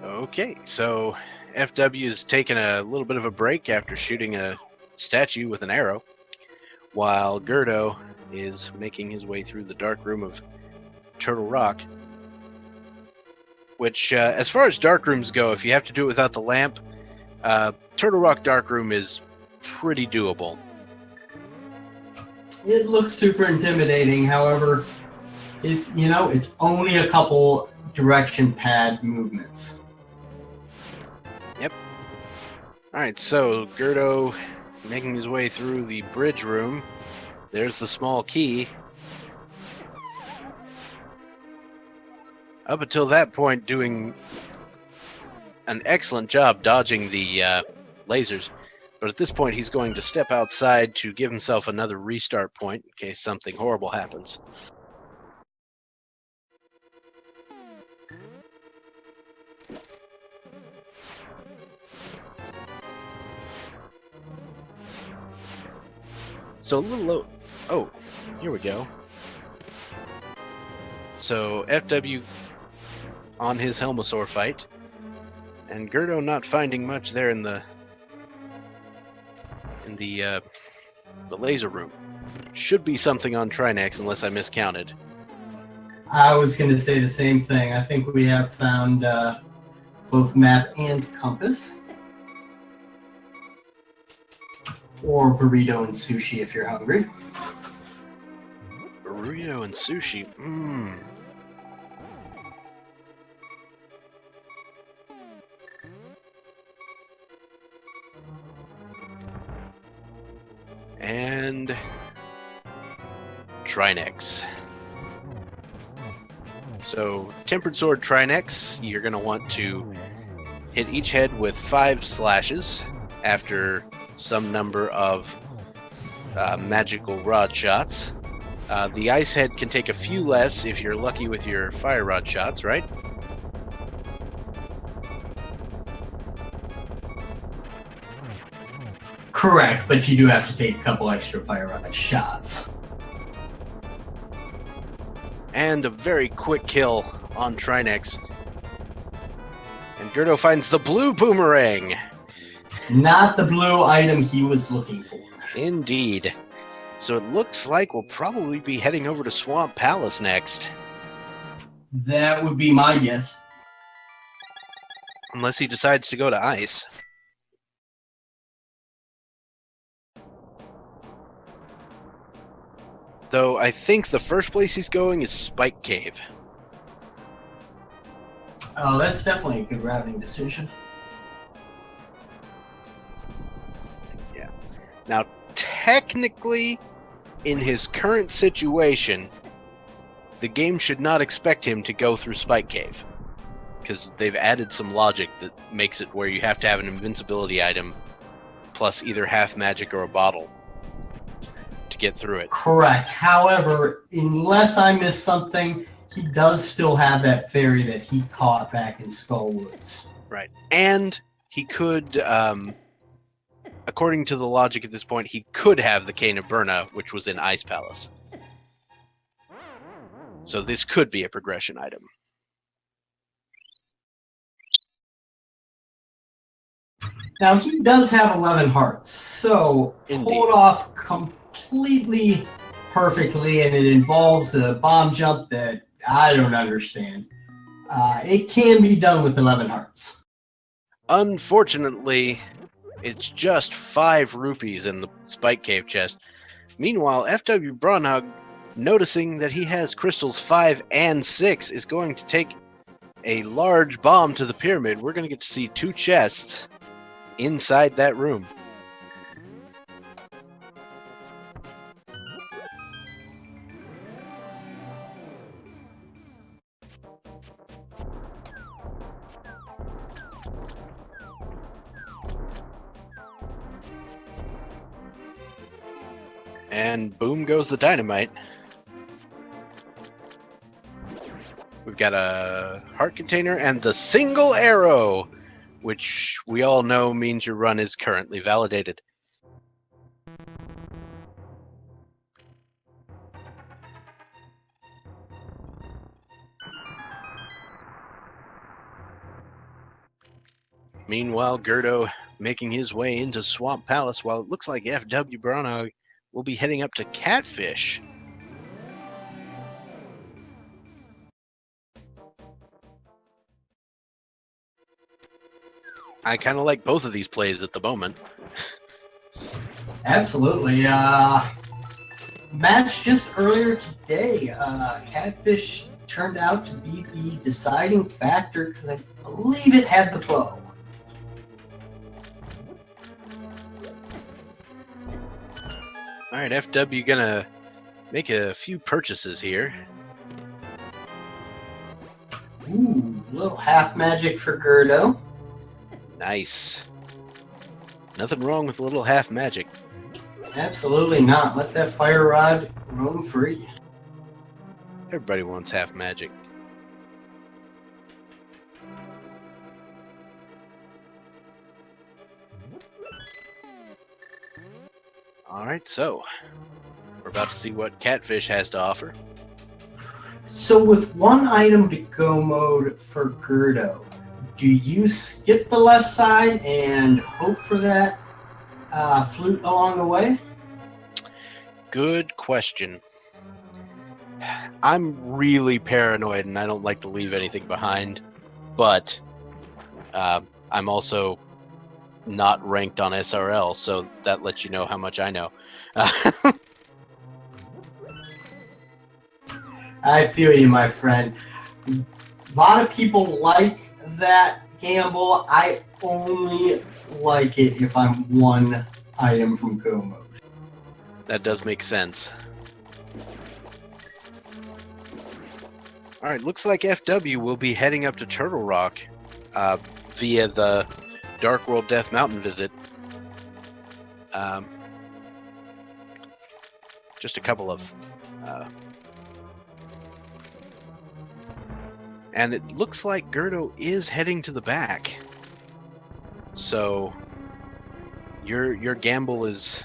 Okay, so FW's taken a little bit of a break after shooting a statue with an arrow, while g3rd0 is making his way through the dark room of Turtle Rock. Which, as far as dark rooms go, if you have to do it without the lamp, Turtle Rock Dark Room is pretty doable. It looks super intimidating, however, it's only a couple direction pad movements. Yep. Alright, so g3rd0 making his way through the bridge room. There's the small key. Up until that point, doing an excellent job dodging the lasers. But at this point, he's going to step outside to give himself another restart point in case something horrible happens. So a little low. Oh, here we go. So FW on his Helmosaur fight, and g3rd0 not finding much there in the laser room. Should be something on Trinex unless I miscounted. I was going to say the same thing. I think we have found both map and compass. Or burrito and sushi if you're hungry. Burrito and sushi. Mmm. And Trinex. So, Tempered Sword Trinex, you're going to want to hit each head with 5 slashes after some number of magical rod shots. The ice head can take a few less if you're lucky with your fire rod shots, right? Correct, but you do have to take a couple extra fire rod shots. And a very quick kill on Trinex. And g3rd0 finds the blue boomerang. Not the blue item he was looking for. Indeed. So it looks like we'll probably be heading over to Swamp Palace next. That would be my guess. Unless he decides to go to ice. Though I think the first place he's going is Spike Cave. Oh, that's definitely a good routing decision. Yeah. Now, technically, in his current situation, the game should not expect him to go through Spike Cave. Because they've added some logic that makes it where you have to have an invincibility item plus either half magic or a bottle to get through it. Correct. However, unless I missed something, he does still have that fairy that he caught back in Skullwoods. Right. And he could, according to the logic at this point, he could have the Cane of Burna, which was in Ice Palace. So this could be a progression item. Now, he does have 11 hearts, so Indeed. hold off completely perfectly, and it involves a bomb jump that I don't understand. It can be done with 11 hearts. Unfortunately, it's just 5 rupees in the Spike Cave chest. Meanwhile, FWBronaugh, noticing that he has crystals 5 and 6, is going to take a large bomb to the pyramid. We're going to get to see 2 chests inside that room. And boom goes the dynamite. We've got a heart container and the single arrow, which we all know means your run is currently validated. Meanwhile, g3rd0 making his way into Swamp Palace, while it looks like FWBronaugh will be heading up to Catfish. I kind of like both of these plays at the moment. Absolutely. Match just earlier today, Catfish turned out to be the deciding factor because I believe it had the bow. All right, FW gonna make a few purchases here. Ooh, little half magic for g3rd0. Nice. Nothing wrong with a little half magic. Absolutely not. Let that fire rod roam free. Everybody wants half magic. Alright, so we're about to see what Catfish has to offer. So with one item to go mode for g3rd0, do you skip the left side and hope for that flute along the way? Good question. I'm really paranoid and I don't like to leave anything behind, but I'm also not ranked on SRL, so that lets you know how much I know. I feel you, my friend. A lot of people like that gamble. I only like it if I'm one item from go mode. That does make sense. Alright, looks like FW will be heading up to Turtle Rock via the Dark World Death Mountain visit. Just a couple of... and it looks like g3rd0 is heading to the back. So your gamble is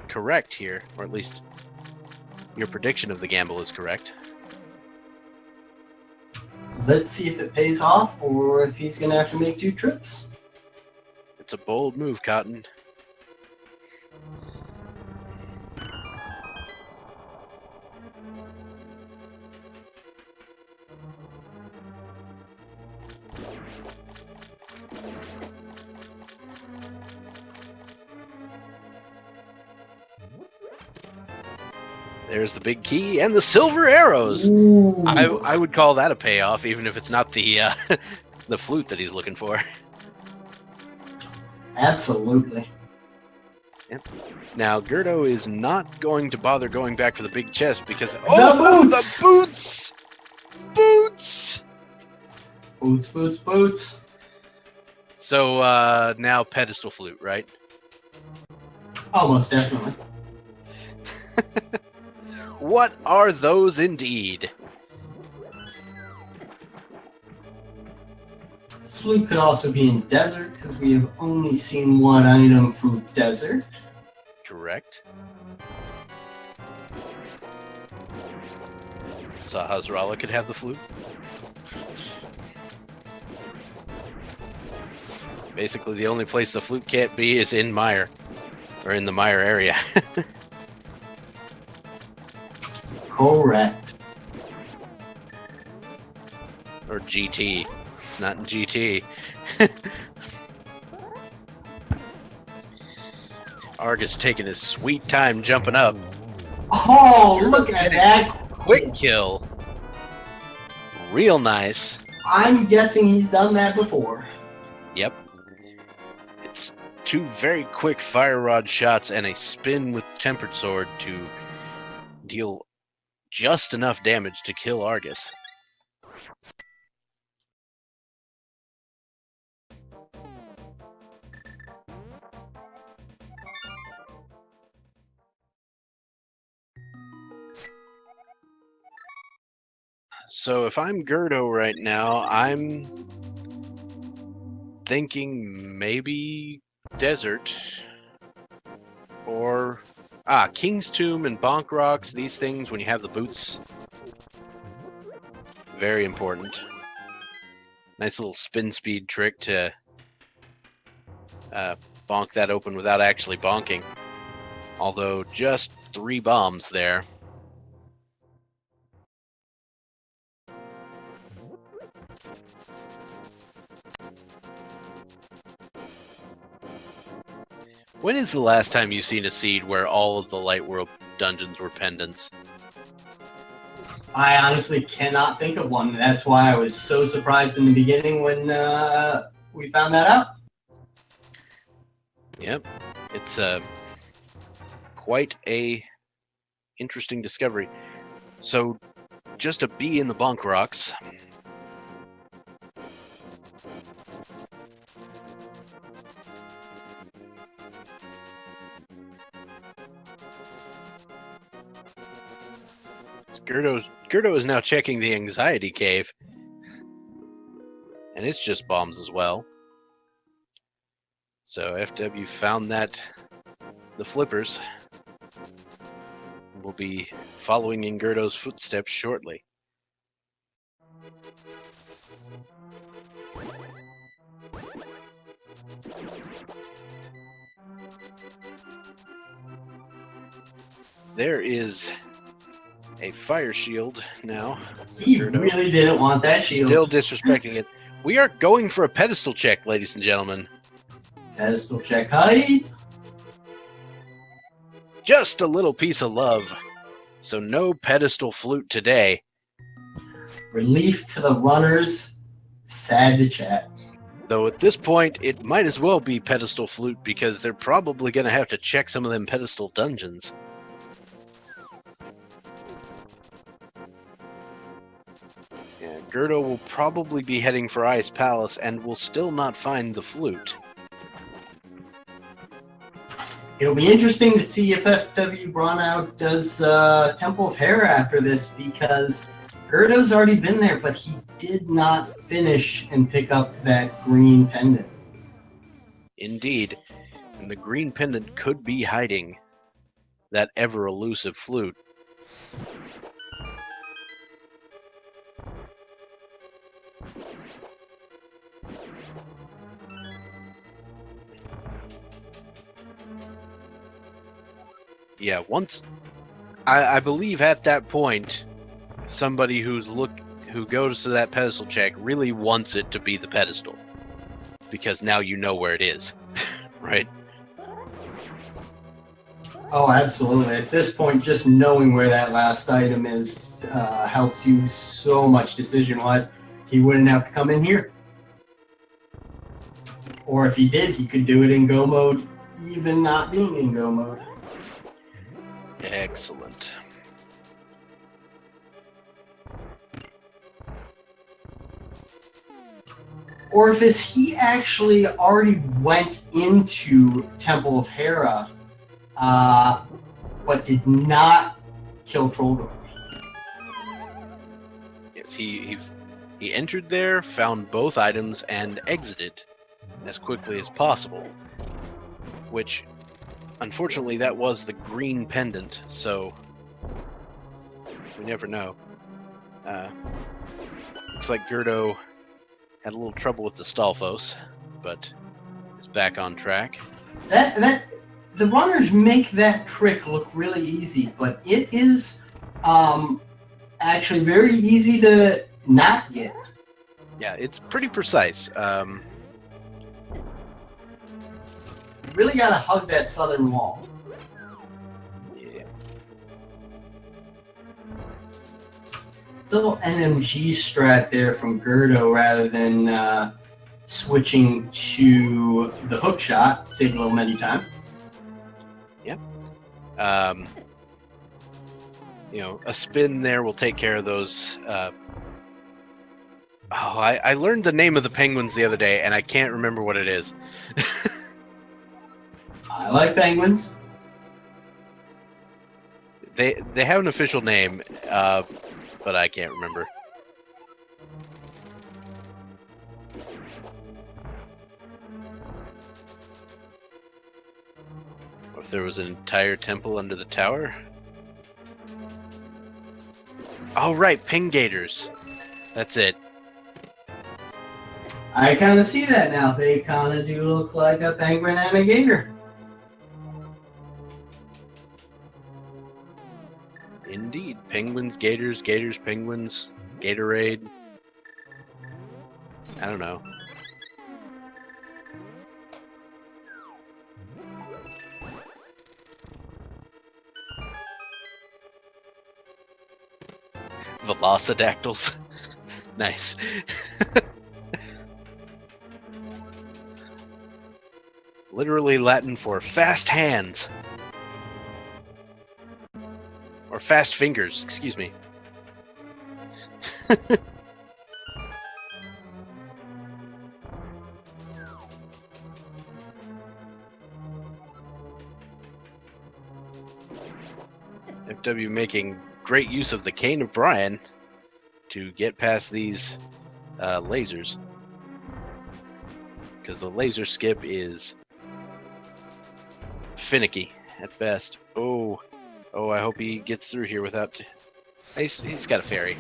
correct here, or at least your prediction of the gamble is correct. Let's see if it pays off or if he's going to have to make 2 trips. It's a bold move, Cotton. There's the big key and the silver arrows. Ooh. I would call that a payoff, even if it's not the the flute that he's looking for. Absolutely. Yep. Now g3rd0 is not going to bother going back for the big chest because The boots! Boots! Boots. So now pedestal flute, right? Almost definitely. What are those indeed? Flute could also be in desert because we have only seen one item from desert. Correct. Sahasrara could have the flute. Basically, the only place the flute can't be is in Mire, or in the Mire area. Correct. Or GT. Not in GT. Argus taking his sweet time jumping up. Oh, look at that. Quick kill. Real nice. I'm guessing he's done that before. Yep. It's 2 very quick fire rod shots and a spin with tempered sword to deal just enough damage to kill Argus. So if I'm g3rd0 right now, I'm thinking maybe Desert or King's Tomb and Bonk Rocks. These things, when you have the boots, very important. Nice little spin speed trick to bonk that open without actually bonking. Although just 3 bombs there. When is the last time you've seen a seed where all of the Light World dungeons were pendants? I honestly cannot think of one. That's why I was so surprised in the beginning when we found that out. Yep, it's quite a interesting discovery. So, just a B in the Bonk Rocks. g3rd0 is now checking the anxiety cave. And it's just bombs as well. So FW found the flippers. We'll be following in g3rd0's footsteps shortly. There is a fire shield now. He really didn't want that shield. Still disrespecting it. We are going for a pedestal check, ladies and gentlemen. Pedestal check height. Just a little piece of love. So no pedestal flute today. Relief to the runners. Sad to chat. Though at this point, it might as well be pedestal flute because they're probably going to have to check some of them pedestal dungeons. Yeah, g3rd0 will probably be heading for Ice Palace and will still not find the flute. It'll be interesting to see if FWBronaugh does Temple of Hera after this, because g3rd0's already been there, but he did not finish and pick up that green pendant. Indeed, and the green pendant could be hiding that ever-elusive flute. Yeah, I believe at that point, somebody who goes to that pedestal check really wants it to be the pedestal, because now you know where it is, right? Oh, absolutely. At this point, just knowing where that last item is helps you so much decision-wise. He wouldn't have to come in here. Or if he did, he could do it in go mode, even not being in go mode. Excellent. Or if he actually already went into Temple of Hera, but did not kill Troldor. Yes, he entered there, found both items, and exited as quickly as possible. Which, unfortunately, that was the green pendant, so we never know. Looks like g3rd0 had a little trouble with the Stalfos, but is back on track. The runners make that trick look really easy, but it is Actually, very easy to not get. Yeah, it's pretty precise. Really gotta hug that southern wall. Yeah. Little NMG strat there from g3rd0 rather than switching to the hook shot. Save a little menu time. Yeah. You know, a spin there will take care of those. I learned the name of the penguins the other day, and I can't remember what it is. I like penguins. They have an official name, but I can't remember. What if there was an entire temple under the tower? Oh, right, ping gators. That's it. I kind of see that now. They kind of do look like a penguin and a gator. Indeed. Penguins, gators, gators, penguins, Gatorade. I don't know. Velocidactyls. Nice. Literally Latin for fast hands. Or fast fingers, excuse me. FW making great use of the cane of Brian to get past these lasers. Because the laser skip is finicky at best. Oh, I hope he gets through here without... He's got a fairy.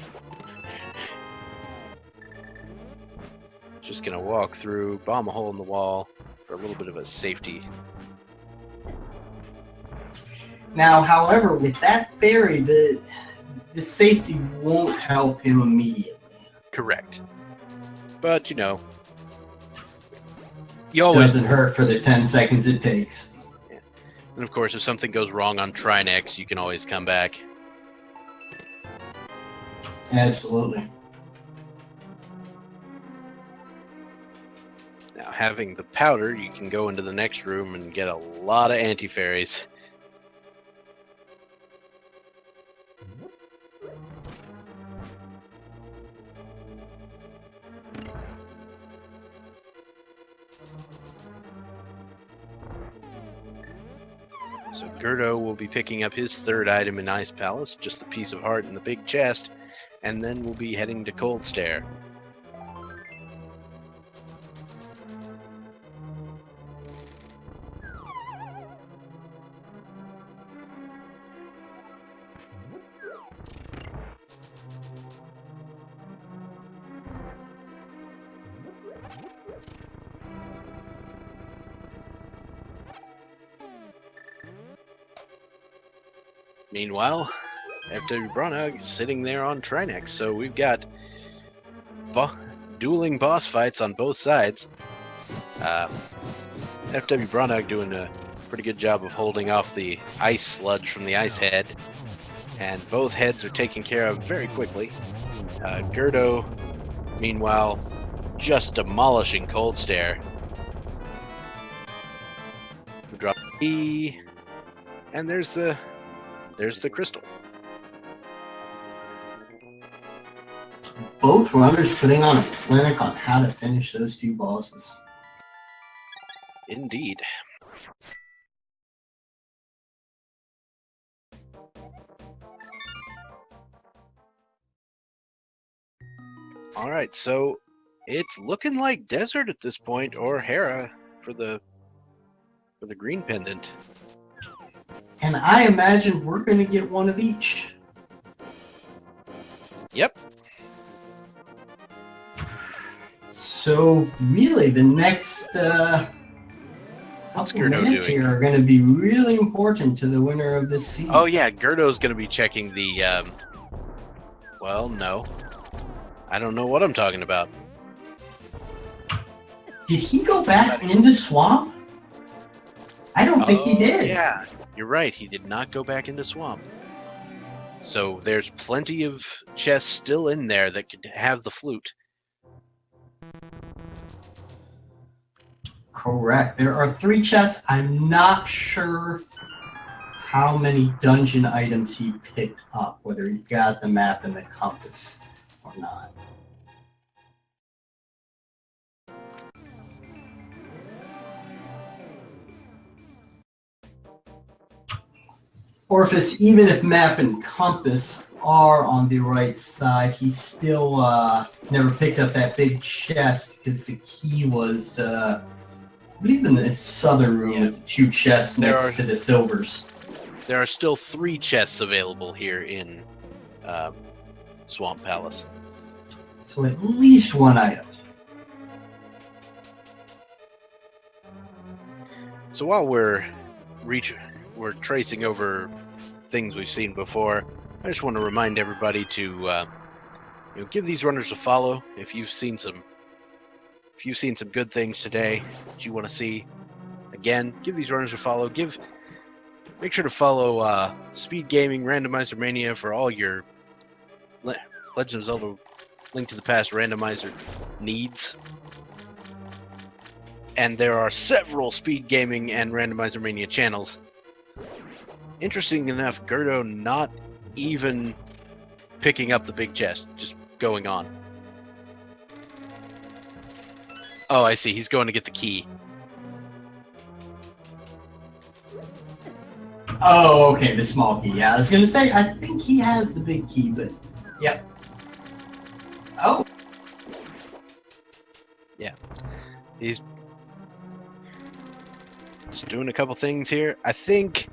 Just gonna walk through, bomb a hole in the wall for a little bit of a safety. Now, however, with that fairy, the safety won't help him immediately. Correct. But, you know, you always... Doesn't hurt for the 10 seconds it takes. Yeah. And of course, if something goes wrong on Trinex, you can always come back. Absolutely. Now, having the powder, you can go into the next room and get a lot of anti-fairies. So g3rd0 will be picking up his third item in Ice Palace, just the piece of heart in the big chest, and then we'll be heading to Cold Stare. Meanwhile, FWBronaugh is sitting there on Trinex, so we've got dueling boss fights on both sides. FWBronaugh doing a pretty good job of holding off the ice sludge from the ice head, and both heads are taken care of very quickly. g3rd0, meanwhile, just demolishing Cold Stare. Drop E, and there's the crystal. Both runners putting on a clinic on how to finish those two bosses. Indeed. All right, so it's looking like Desert at this point, or Hera for the green pendant. And I imagine we're going to get one of each. Yep. So really, the next What's couple g3rd0 minutes doing? here are going to be really important to the winner of this season. Oh yeah, g3rd0's going to be checking the. Well, no, I don't know what I'm talking about. Did he go back into Swamp? I don't think he did. Yeah, you're right. He did not go back into Swamp. So there's plenty of chests still in there that could have the flute. Correct. There are 3 chests. I'm not sure how many dungeon items he picked up, whether he got the map and the compass or not. Orphis, even if map and compass are on the right side, he still never picked up that big chest because the key was, I believe, in the southern room with the 2 chests next to the silvers. There are still 3 chests available here in Swamp Palace. So at least 1 item. So while we're tracing over things we've seen before, I just want to remind everybody to give these runners a follow if you've seen some good things today that you want to see. Again, give these runners a follow. Make sure to follow Speed Gaming, Randomizer Mania for all your Legend of Zelda Link to the Past randomizer needs. And there are several Speed Gaming and Randomizer Mania channels. Interesting enough, g3rd0 not even picking up the big chest, just going on. Oh, I see. He's going to get the key. Oh, okay, the small key. Yeah, I was gonna say, I think he has the big key, but yep. Oh. Yeah. He's just doing a couple things here. I think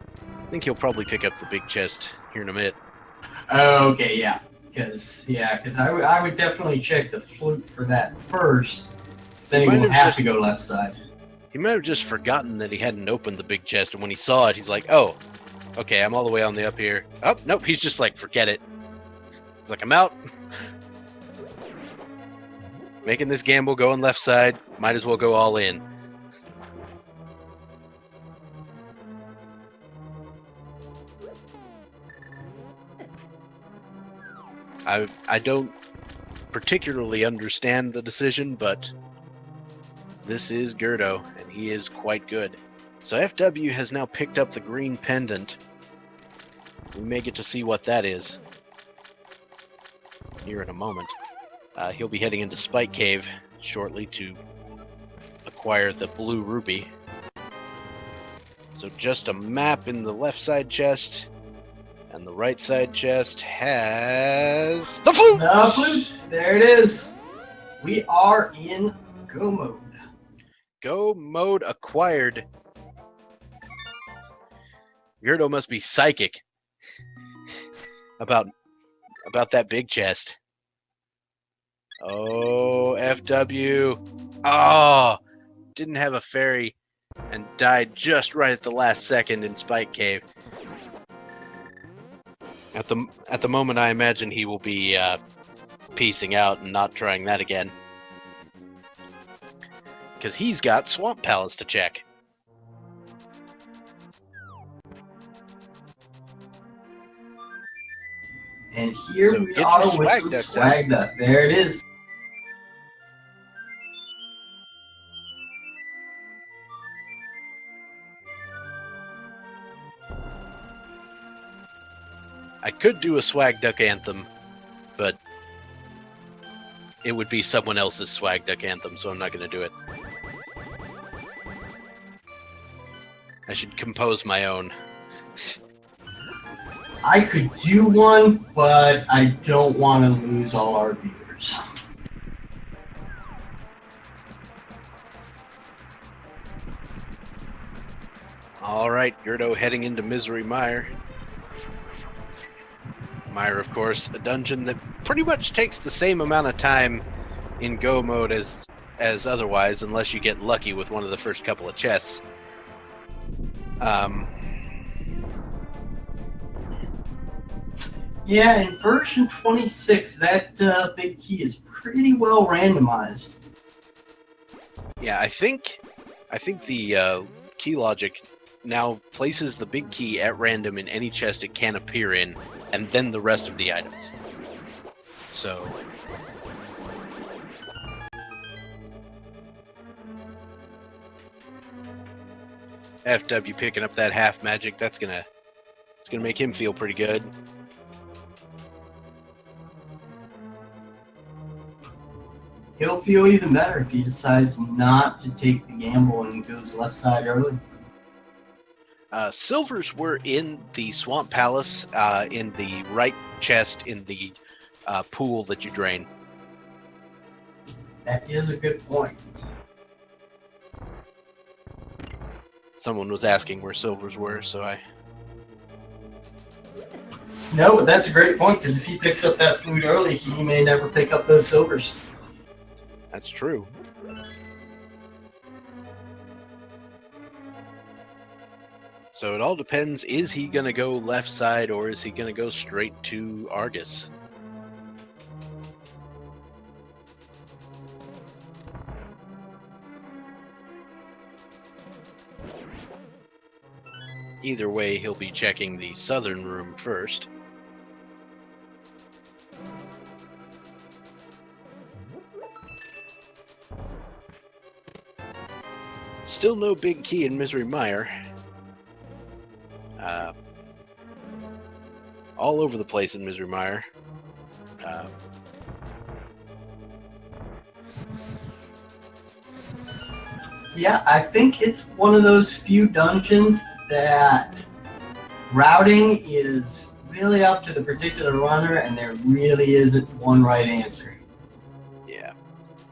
he'll probably pick up the big chest here in a minute. Okay, yeah. Because I would definitely check the flute for that first. Then he won't have to go left side. He might have just forgotten that he hadn't opened the big chest, and when he saw it, he's like, oh, okay, I'm all the way on the up here. Oh, nope, he's just like, forget it. He's like, I'm out. Making this gamble, going left side, might as well go all in. I don't particularly understand the decision, but this is g3rd0, and he is quite good. So FW has now picked up the green pendant. We may get to see what that is here in a moment. He'll be heading into Spike Cave shortly to acquire the blue ruby. So just a map in the left side chest, and the right side chest has the flute! The flute! There it is! We are in go mode. Go mode acquired. g3rd0 must be psychic about that big chest. Oh, FW. Oh, didn't have a fairy and died just right at the last second in Spike Cave. At the moment, I imagine he will be peacing out and not trying that again. Because he's got Swamp Palace to check. And here So we get are your with swag some ducks swag duck. There it is. I could do a swag duck anthem, but it would be someone else's swag duck anthem, so I'm not going to do it. I should compose my own. I could do one, but I don't want to lose all our viewers. Alright, g3rd0 heading into Misery Mire. Mire, of course, a dungeon that pretty much takes the same amount of time in go mode as otherwise, unless you get lucky with one of the first couple of chests. Yeah, in version 26, that big key is pretty well randomized. Yeah, I think the key logic now places the big key at random in any chest it can appear in, and then the rest of the items. So FW picking up that half magic, it's gonna make him feel pretty good. He'll feel even better if he decides not to take the gamble and goes left side early. Silvers were in the Swamp Palace, in the right chest in the pool that you drain. That is a good point. Someone was asking where silvers were, so I... No, but that's a great point, because if he picks up that food early, he may never pick up those silvers. That's true. So it all depends, is he going to go left side or is he going to go straight to Argus? Either way, he'll be checking the southern room first. Still no big key in Misery Mire. All over the place in Misery Mire. Yeah, I think it's one of those few dungeons that routing is really up to the particular runner, and there really isn't one right answer. Yeah.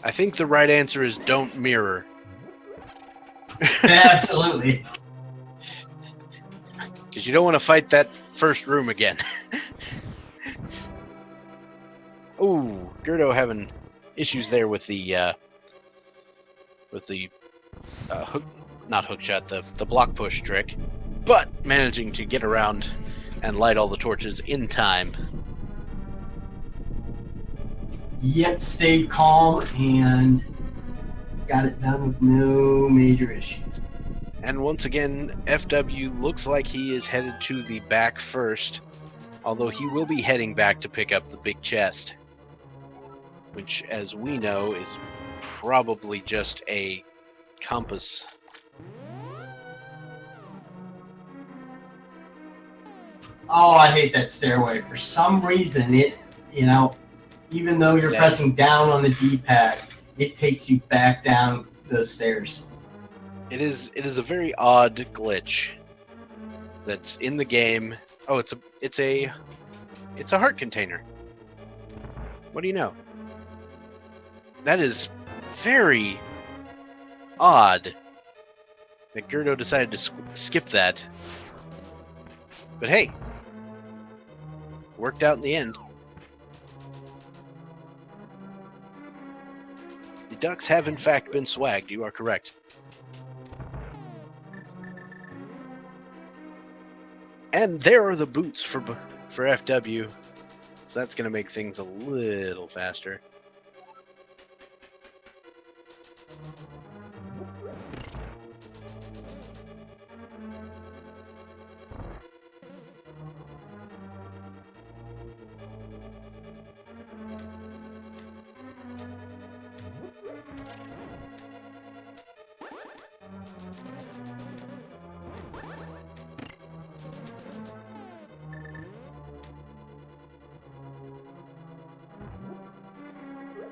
I think the right answer is don't mirror. Absolutely. Because you don't want to fight that first room again. Ooh, g3rd0 having issues there with the hook, not hook shot, the block push trick, but managing to get around and light all the torches in time. Yet stayed calm and got it done with no major issues. And once again, FW looks like he is headed to the back first, although he will be heading back to pick up the big chest, which, as we know, is probably just a compass. Oh, I hate that stairway. For some reason, even though you're pressing down on the D-pad, it takes you back down those stairs. It is a very odd glitch that's in the game. Oh, it's a heart container. What do you know? That is very odd that g3rd0 decided to skip that. But hey, worked out in the end. The ducks have in fact been swagged, you are correct. And there are the boots for FW, so that's going to make things a little faster.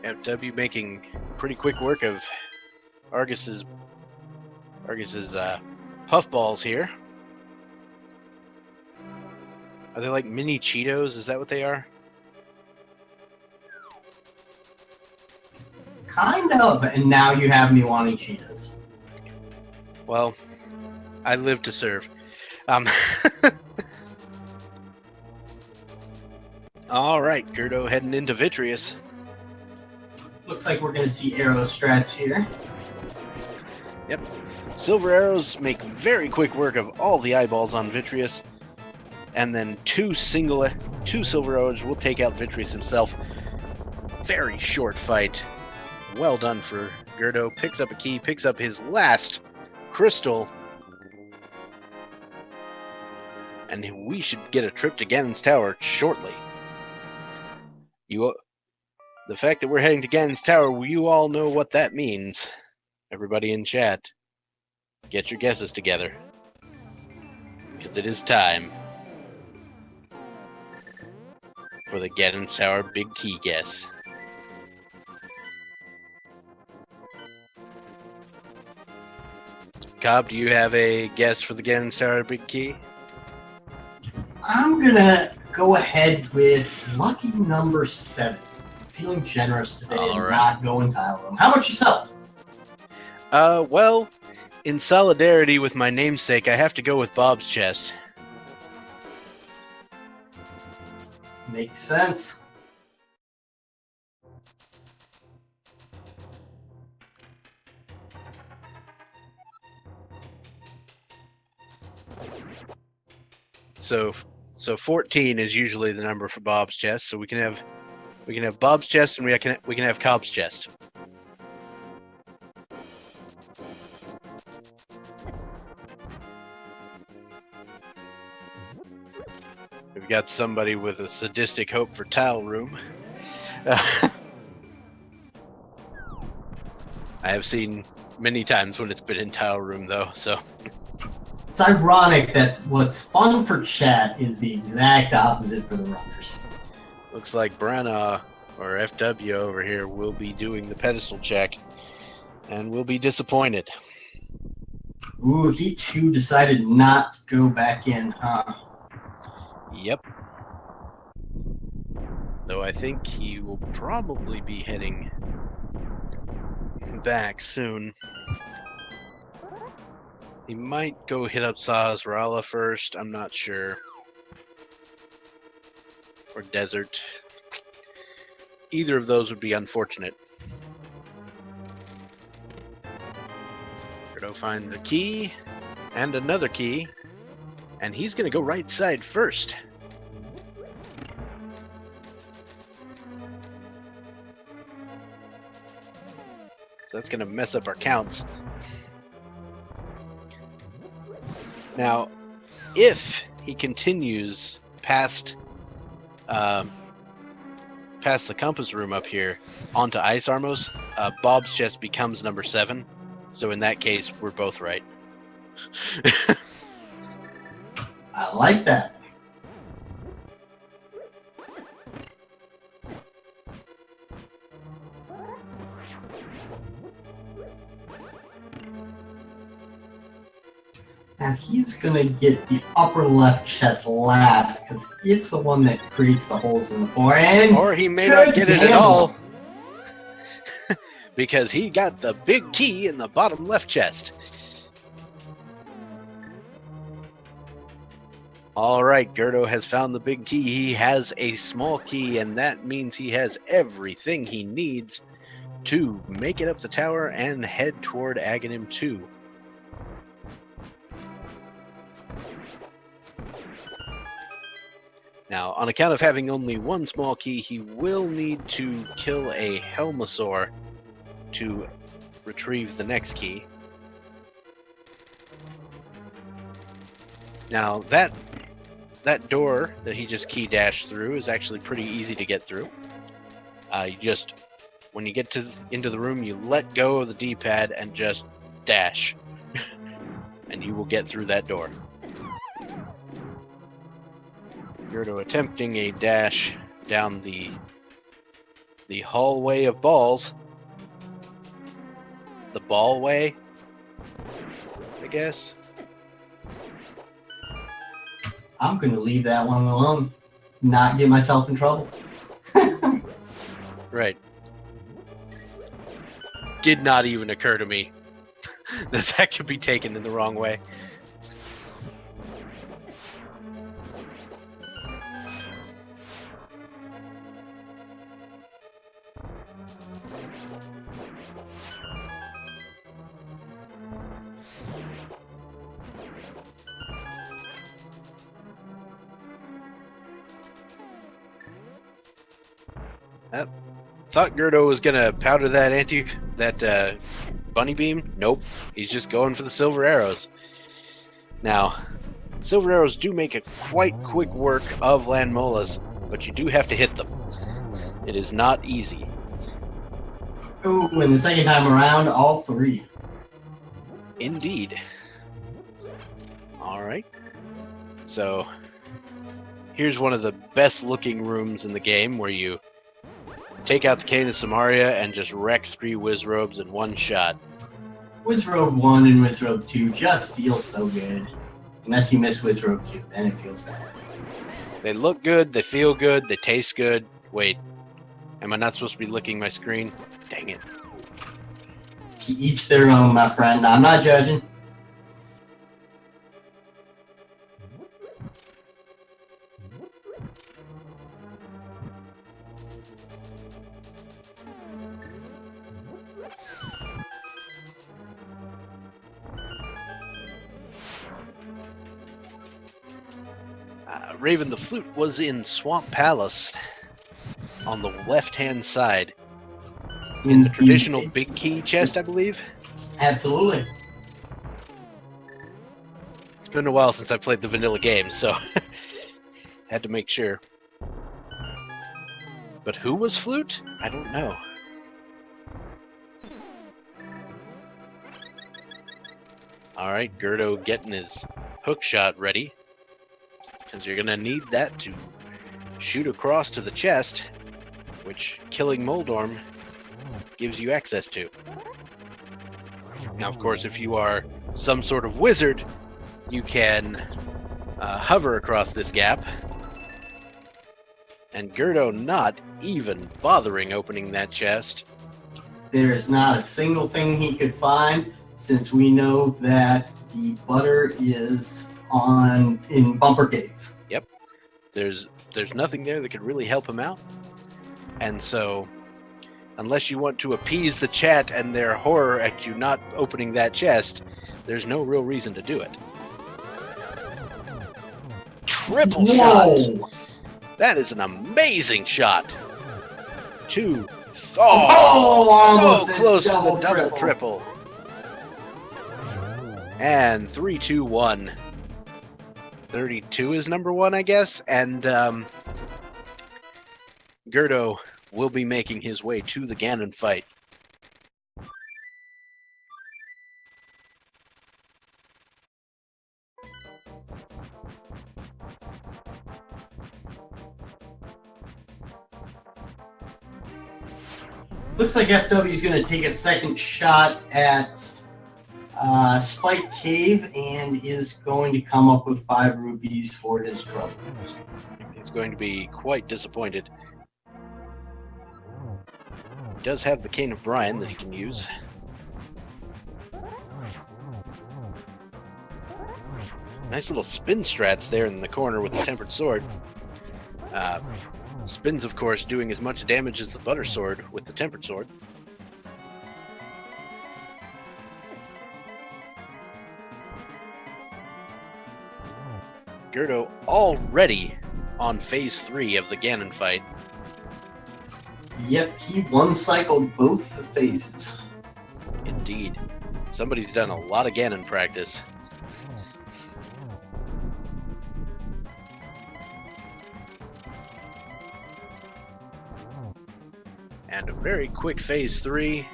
FW making pretty quick work of Argus's puffballs here. Are they like mini Cheetos? Is that what they are? Kind of, and now you have me wanting Cheetos. Well, I live to serve. All right, g3rd0 heading into Vitreous. Looks like we're going to see arrow strats here. Yep. Silver arrows make very quick work of all the eyeballs on Vitreous, and then two silver arrows will take out Vitreous himself. Very short fight. Well done for g3rd0. Picks up a key, picks up his last crystal, and we should get a trip to Ganon's Tower shortly. The fact that we're heading to Ganon's Tower, you all know what that means. Everybody in chat, get your guesses together, because it is time for the Ganon's Tower big key guess. Cobb, do you have a guess for the Ganon's Tower big key? I'm gonna go ahead with lucky number 7. Feeling generous today and not going tile room. How about yourself? Well, in solidarity with my namesake, I have to go with Bob's chest. Makes sense. So 14 is usually the number for Bob's chest. So we can have Bob's chest and we can have Cobb's chest. We've got somebody with a sadistic hope for tile room. I have seen many times when it's been in tile room though, so. It's ironic that what's fun for chat is the exact opposite for the runners. Looks like Bronaugh, or FW over here, will be doing the pedestal check, and will be disappointed. Ooh, he too decided not to go back in, huh? Yep. Though I think he will probably be heading back soon. He might go hit up Sazrala first, I'm not sure. Or Desert. Either of those would be unfortunate. g3rd0 finds a key, and another key, and he's gonna go right side first. So that's gonna mess up our counts. Now, if he continues past the compass room up here onto Ice Armos, Bob's chest becomes number 7. So in that case, we're both right. I like that. Now he's gonna get the upper left chest last, because it's the one that creates the holes in the floor. And or he may not get it at all, because he got the big key in the bottom left chest. Alright, g3rd0 has found the big key. He has a small key, and that means he has everything he needs to make it up the tower and head toward Aghanim 2. Now, on account of having only one small key, he will need to kill a Helmasaur to retrieve the next key. Now, that door that he just key dashed through is actually pretty easy to get through. When you get into the room, you let go of the D-pad and just dash, and you will get through that door. g3rd0 attempting a dash down the hallway of balls. The ballway, I guess. I'm gonna leave that one alone. Not get myself in trouble. Right. Did not even occur to me that could be taken in the wrong way. Thought G3rd0 was gonna powder that bunny beam. Nope, he's just going for the silver arrows. Now, silver arrows do make a quite quick work of land molas, but you do have to hit them. It is not easy. Ooh, and the second time around, all 3. Indeed. All right. So here's one of the best looking rooms in the game where you take out the Cane of Samaria and just wreck 3 Wizrobes in one shot. Wizrobe 1 and Wizrobe 2 just feel so good. Unless you miss Wizrobe 2, then it feels bad. They look good, they feel good, they taste good. Wait, am I not supposed to be licking my screen? Dang it. To each their own, my friend. I'm not judging. Raven the Flute was in Swamp Palace on the left-hand side. In the traditional big key chest, I believe. Absolutely. It's been a while since I played the vanilla game, so had to make sure. But who was Flute? I don't know. Alright, G3rd0 getting his hook shot ready. Because you're going to need that to shoot across to the chest, which killing Moldorm gives you access to. Now, of course, if you are some sort of wizard, you can hover across this gap. And G3rd0 not even bothering opening that chest. There is not a single thing he could find, since we know that the butter is in Bumper Cave. Yep. There's nothing there that could really help him out. And so, unless you want to appease the chat and their horror at you not opening that chest, there's no real reason to do it. Triple shot! That is an amazing shot! 2. Oh, so close to the double triple. And 3, 2, 1. 32 is number 1, I guess, and G3rd0 will be making his way to the Ganon fight. Looks like FW is going to take a second shot at Spike Cave and is going to come up with 5 rupees for his troubles. He's going to be quite disappointed. He does have the Cane of Brian that he can use. Nice little spin strats there in the corner with the Tempered Sword. Spins, of course, doing as much damage as the Butter Sword with the Tempered Sword. G3rd0 already on phase 3 of the Ganon fight. Yep, he one-cycled both the phases. Indeed. Somebody's done a lot of Ganon practice. And a very quick phase 3.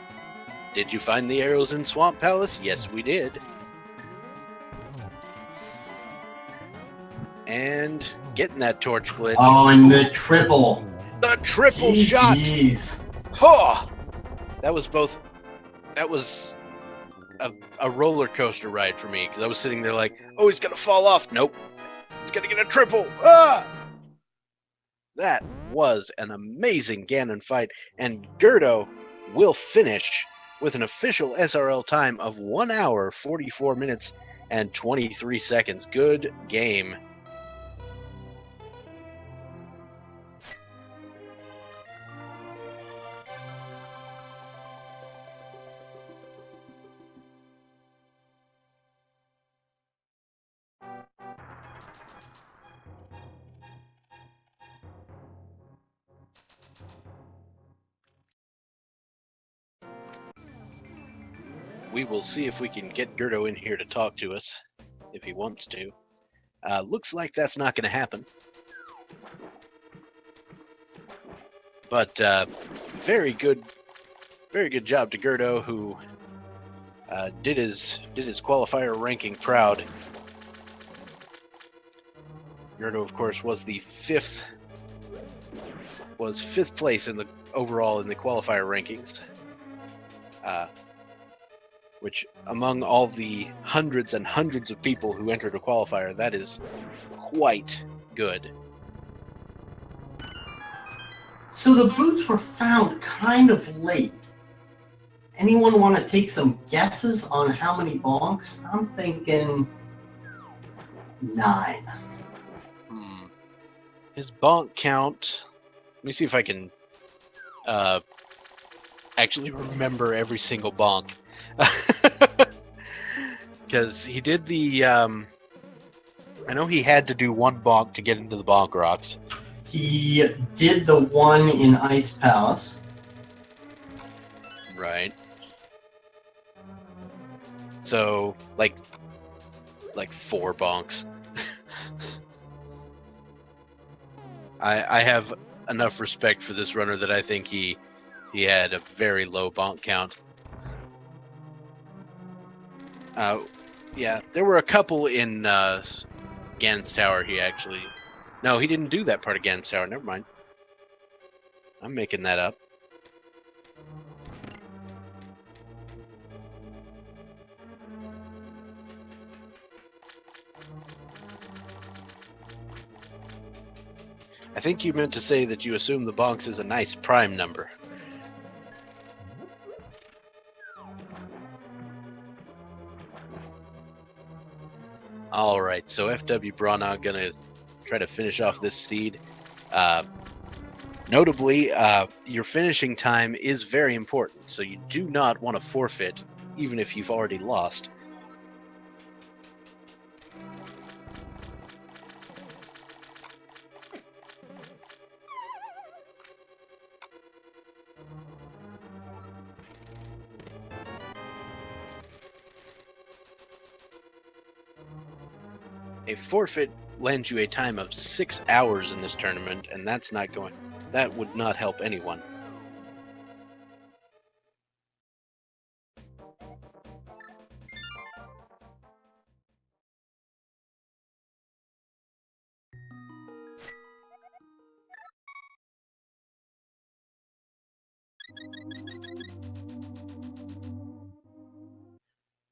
Did you find the arrows in Swamp Palace? Yes, we did. And getting that torch glitch. Oh, and the triple. The triple shot! Oh! That was a roller coaster ride for me, because I was sitting there like, oh, he's gonna fall off. Nope. He's gonna get a triple. Ah! That was an amazing Ganon fight, and G3rd0 will finish with an official SRL time of 1 hour, 44 minutes, and 23 seconds. Good game. we will see if we can get g3rd0 in here to talk to us, if he wants to. Looks like that's not going to happen. But very good job to g3rd0, who did his qualifier ranking proud. g3rd0, of course, was fifth place in the overall in the qualifier rankings, which among all the hundreds and hundreds of people who entered a qualifier, that is quite good. So the boots were found kind of late. Anyone want to take some guesses on how many bonks? I'm thinking 9. His bonk count. Let me see if I can actually remember every single bonk. Because he did the. I know he had to do one bonk to get into the bonk rocks. He did the one in Ice Palace. Right. So, like 4 bonks. I have enough respect for this runner that I think he had a very low bonk count. Yeah, there were a couple in Ganon's Tower. No, he didn't do that part of Ganon's Tower. Never mind. I'm making that up. I think you meant to say that you assume the bonks is a nice prime number. Alright, so FWBronaugh gonna try to finish off this seed. Notably, your finishing time is very important, so you do not want to forfeit, even if you've already lost. A forfeit lands you a time of 6 hours in this tournament, and that would not help anyone.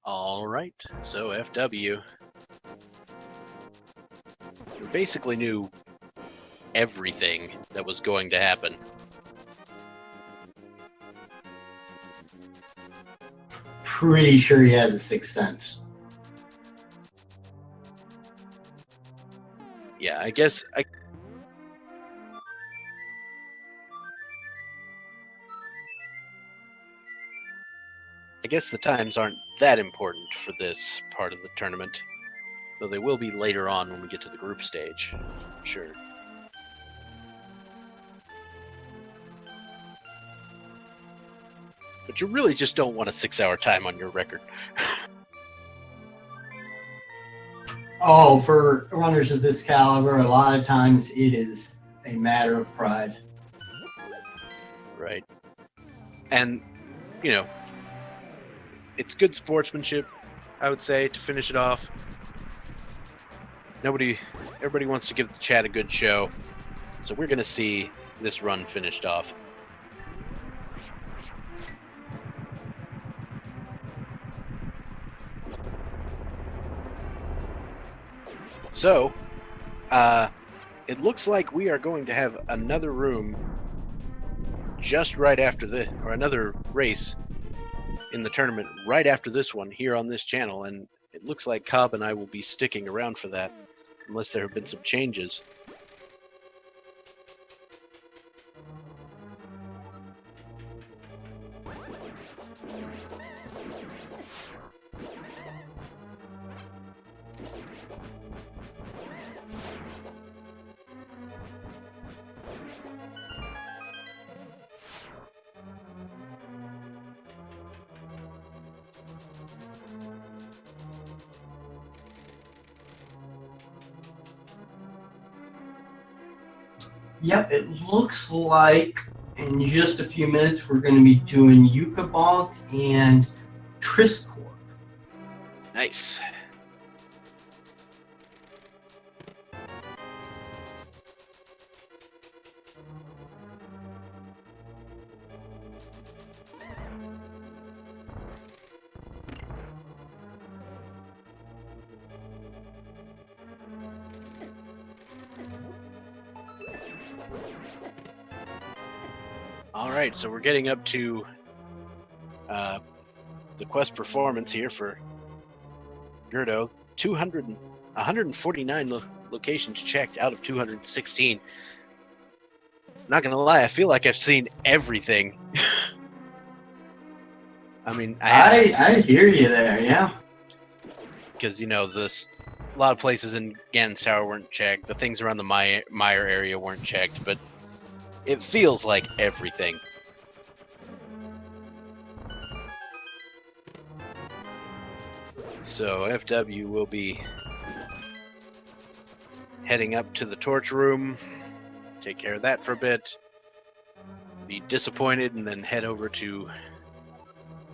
Alright, so FW. You basically knew everything that was going to happen. Pretty sure he has a sixth sense. Yeah, I guess the times aren't that important for this part of the tournament, though they will be later on when we get to the group stage. Sure. But you really just don't want a 6-hour time on your record. Oh, for runners of this caliber, a lot of times it is a matter of pride. Right. And, you know, it's good sportsmanship, I would say, to finish it off. Everybody wants to give the chat a good show, so we're going to see this run finished off. So, it looks like we are going to have another room just right after or another race in the tournament right after this one here on this channel, and it looks like Cobb and I will be sticking around for that, unless there have been some changes. Yep, it looks like in just a few minutes we're going to be doing Yucca Bonk and Triscorp. Nice. All right, so we're getting up to the quest performance here for g3rd0. 149 locations checked out of 216. Not gonna lie, I feel like I've seen everything. I mean, I hear you there, yeah. Because, you know, a lot of places in Ganon's Tower weren't checked. The things around the Meyer area weren't checked, but it feels like everything. So FW will be heading up to the torch room, take care of that for a bit, be disappointed, and then head over to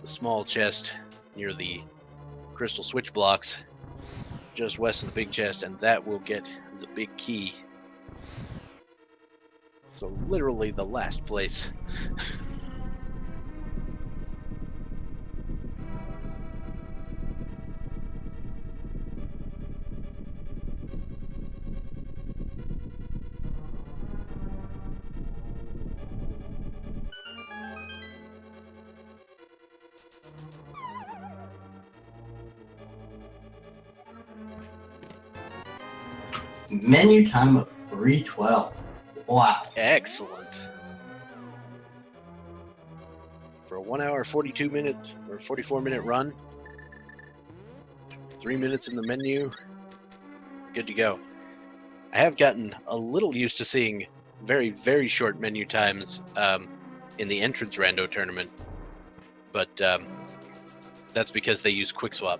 the small chest near the crystal switch blocks just west of the big chest, and that will get the big key. So literally the last place. Menu time of 3:12. Wow. Excellent. For a 1 hour 42 minute or 44-minute run, 3 minutes in the menu, good to go. I have gotten a little used to seeing very, very short menu times in the entrance rando tournament, but that's because they use quick swap,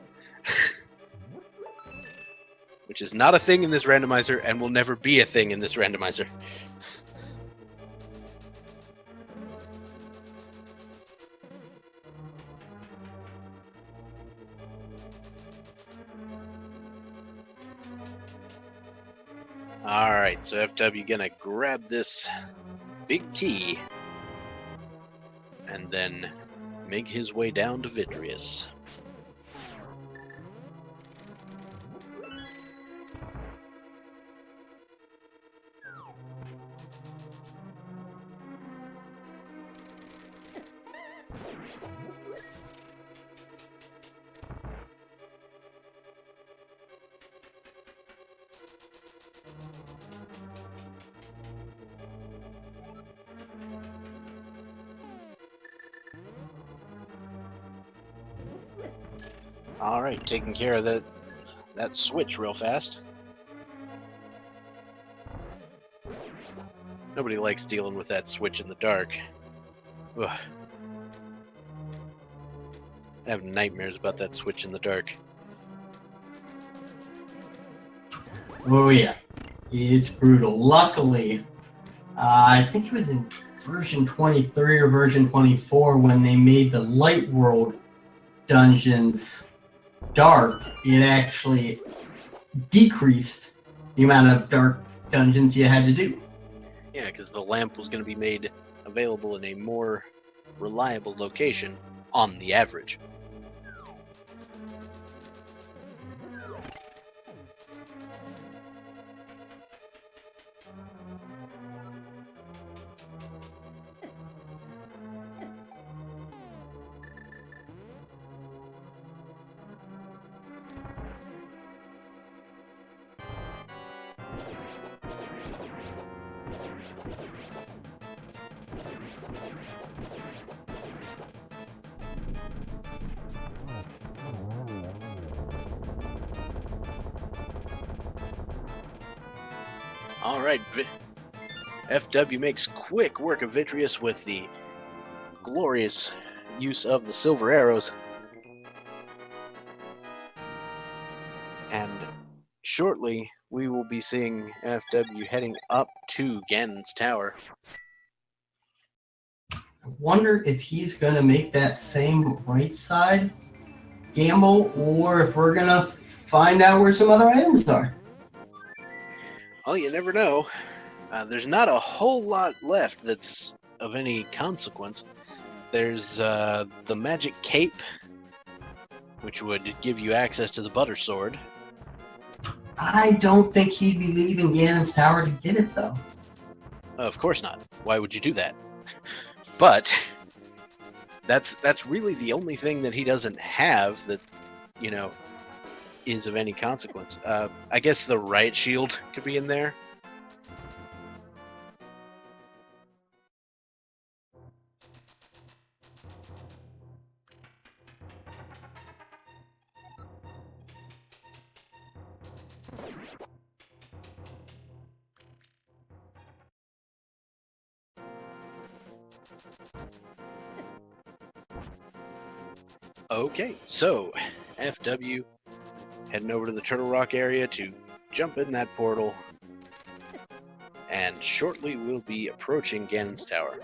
which is not a thing in this randomizer and will never be a thing in this randomizer. Alright, so FW gonna grab this big key and then make his way down to Vitreous. Alright, taking care of that switch real fast. Nobody likes dealing with that switch in the dark. Ugh. I have nightmares about that switch in the dark. Oh yeah, it's brutal. Luckily, I think it was in version 23 or version 24 when they made the Light World dungeons dark, it actually decreased the amount of dark dungeons you had to do. Yeah, because the lamp was going to be made available in a more reliable location on the average. Alright, FW makes quick work of Vitreous with the glorious use of the silver arrows. And shortly we will be seeing FW heading up to Ganon's Tower. I wonder if he's going to make that same right side gamble, or if we're going to find out where some other items are. Well, you never know. There's not a whole lot left that's of any consequence. There's the magic cape, which would give you access to the butter sword. I don't think he'd be leaving Ganon's Tower to get it, though. Of course not. Why would you do that? But that's really the only thing that he doesn't have that, you know, is of any consequence. I guess the riot shield could be in there. Okay, so FW heading over to the Turtle Rock area to jump in that portal, and shortly we'll be approaching Ganon's Tower.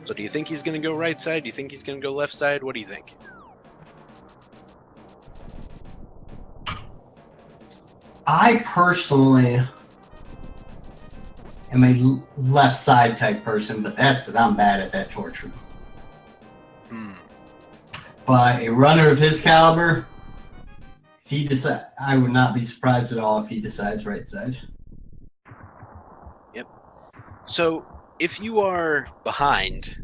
So do you think he's going to go right side? Do you think he's going to go left side? What do you think? I personally am a left side type person, but that's because I'm bad at that torch room. But a runner of his caliber, if he decide, I would not be surprised at all if he decides right side. Yep. So if you are behind,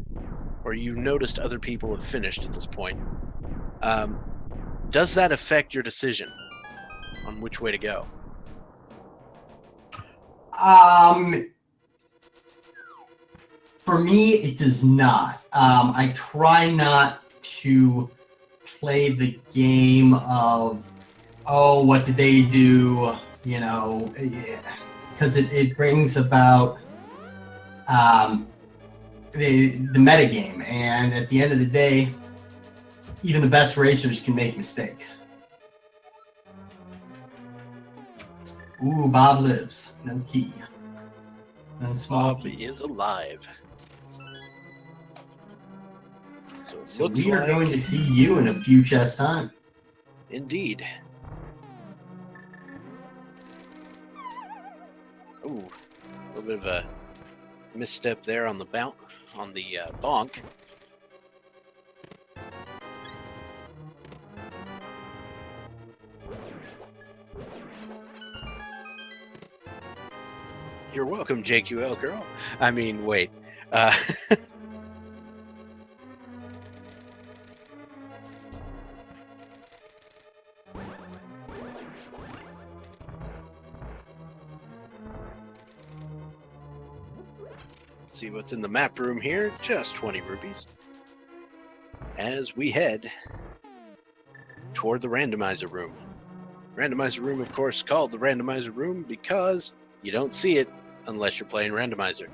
or you've noticed other people have finished at this point, does that affect your decision on which way to go? For me, it does not. I try not to play the game of, oh, what did they do? You know, because it brings about the metagame, and at the end of the day, even the best racers can make mistakes. Ooh, Bob lives. No key. No small Bob key. is alive. So we are going to see you in a few chests time. Indeed. Ooh, a little bit of a misstep there on the bonk. You're welcome, JQL girl. I mean, wait. See what's in the map room here. Just 20 rupees. As we head toward the randomizer room. Randomizer room, of course, called the randomizer room because you don't see it unless you're playing randomizer.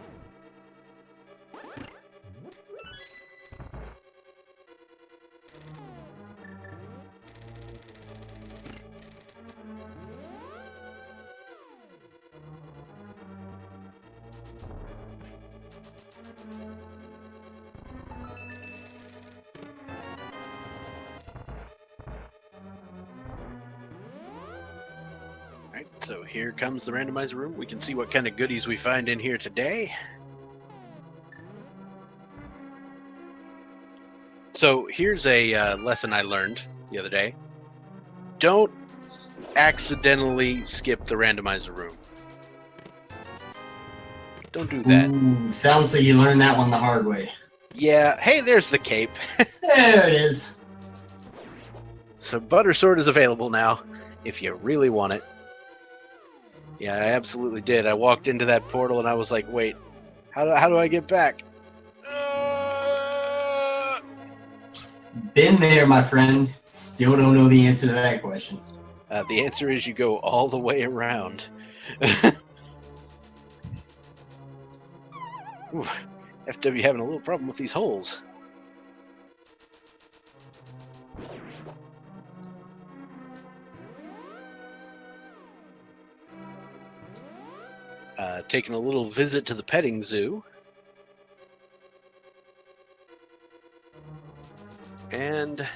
Alright, so here comes the randomizer room. We can see what kind of goodies we find in here today. So here's a lesson I learned the other day. Don't accidentally skip the randomizer room. Don't do that. Ooh, sounds like you learned that one the hard way. Yeah, hey, there's the cape. There it is. So butter sword is available now, if you really want it. Yeah, I absolutely did. I walked into that portal and I was like, wait, how do I get back? Been there, my friend. Still don't know the answer to that question. The answer is you go all the way around. Ooh, FW having a little problem with these holes. taking a little visit to the petting zoo. And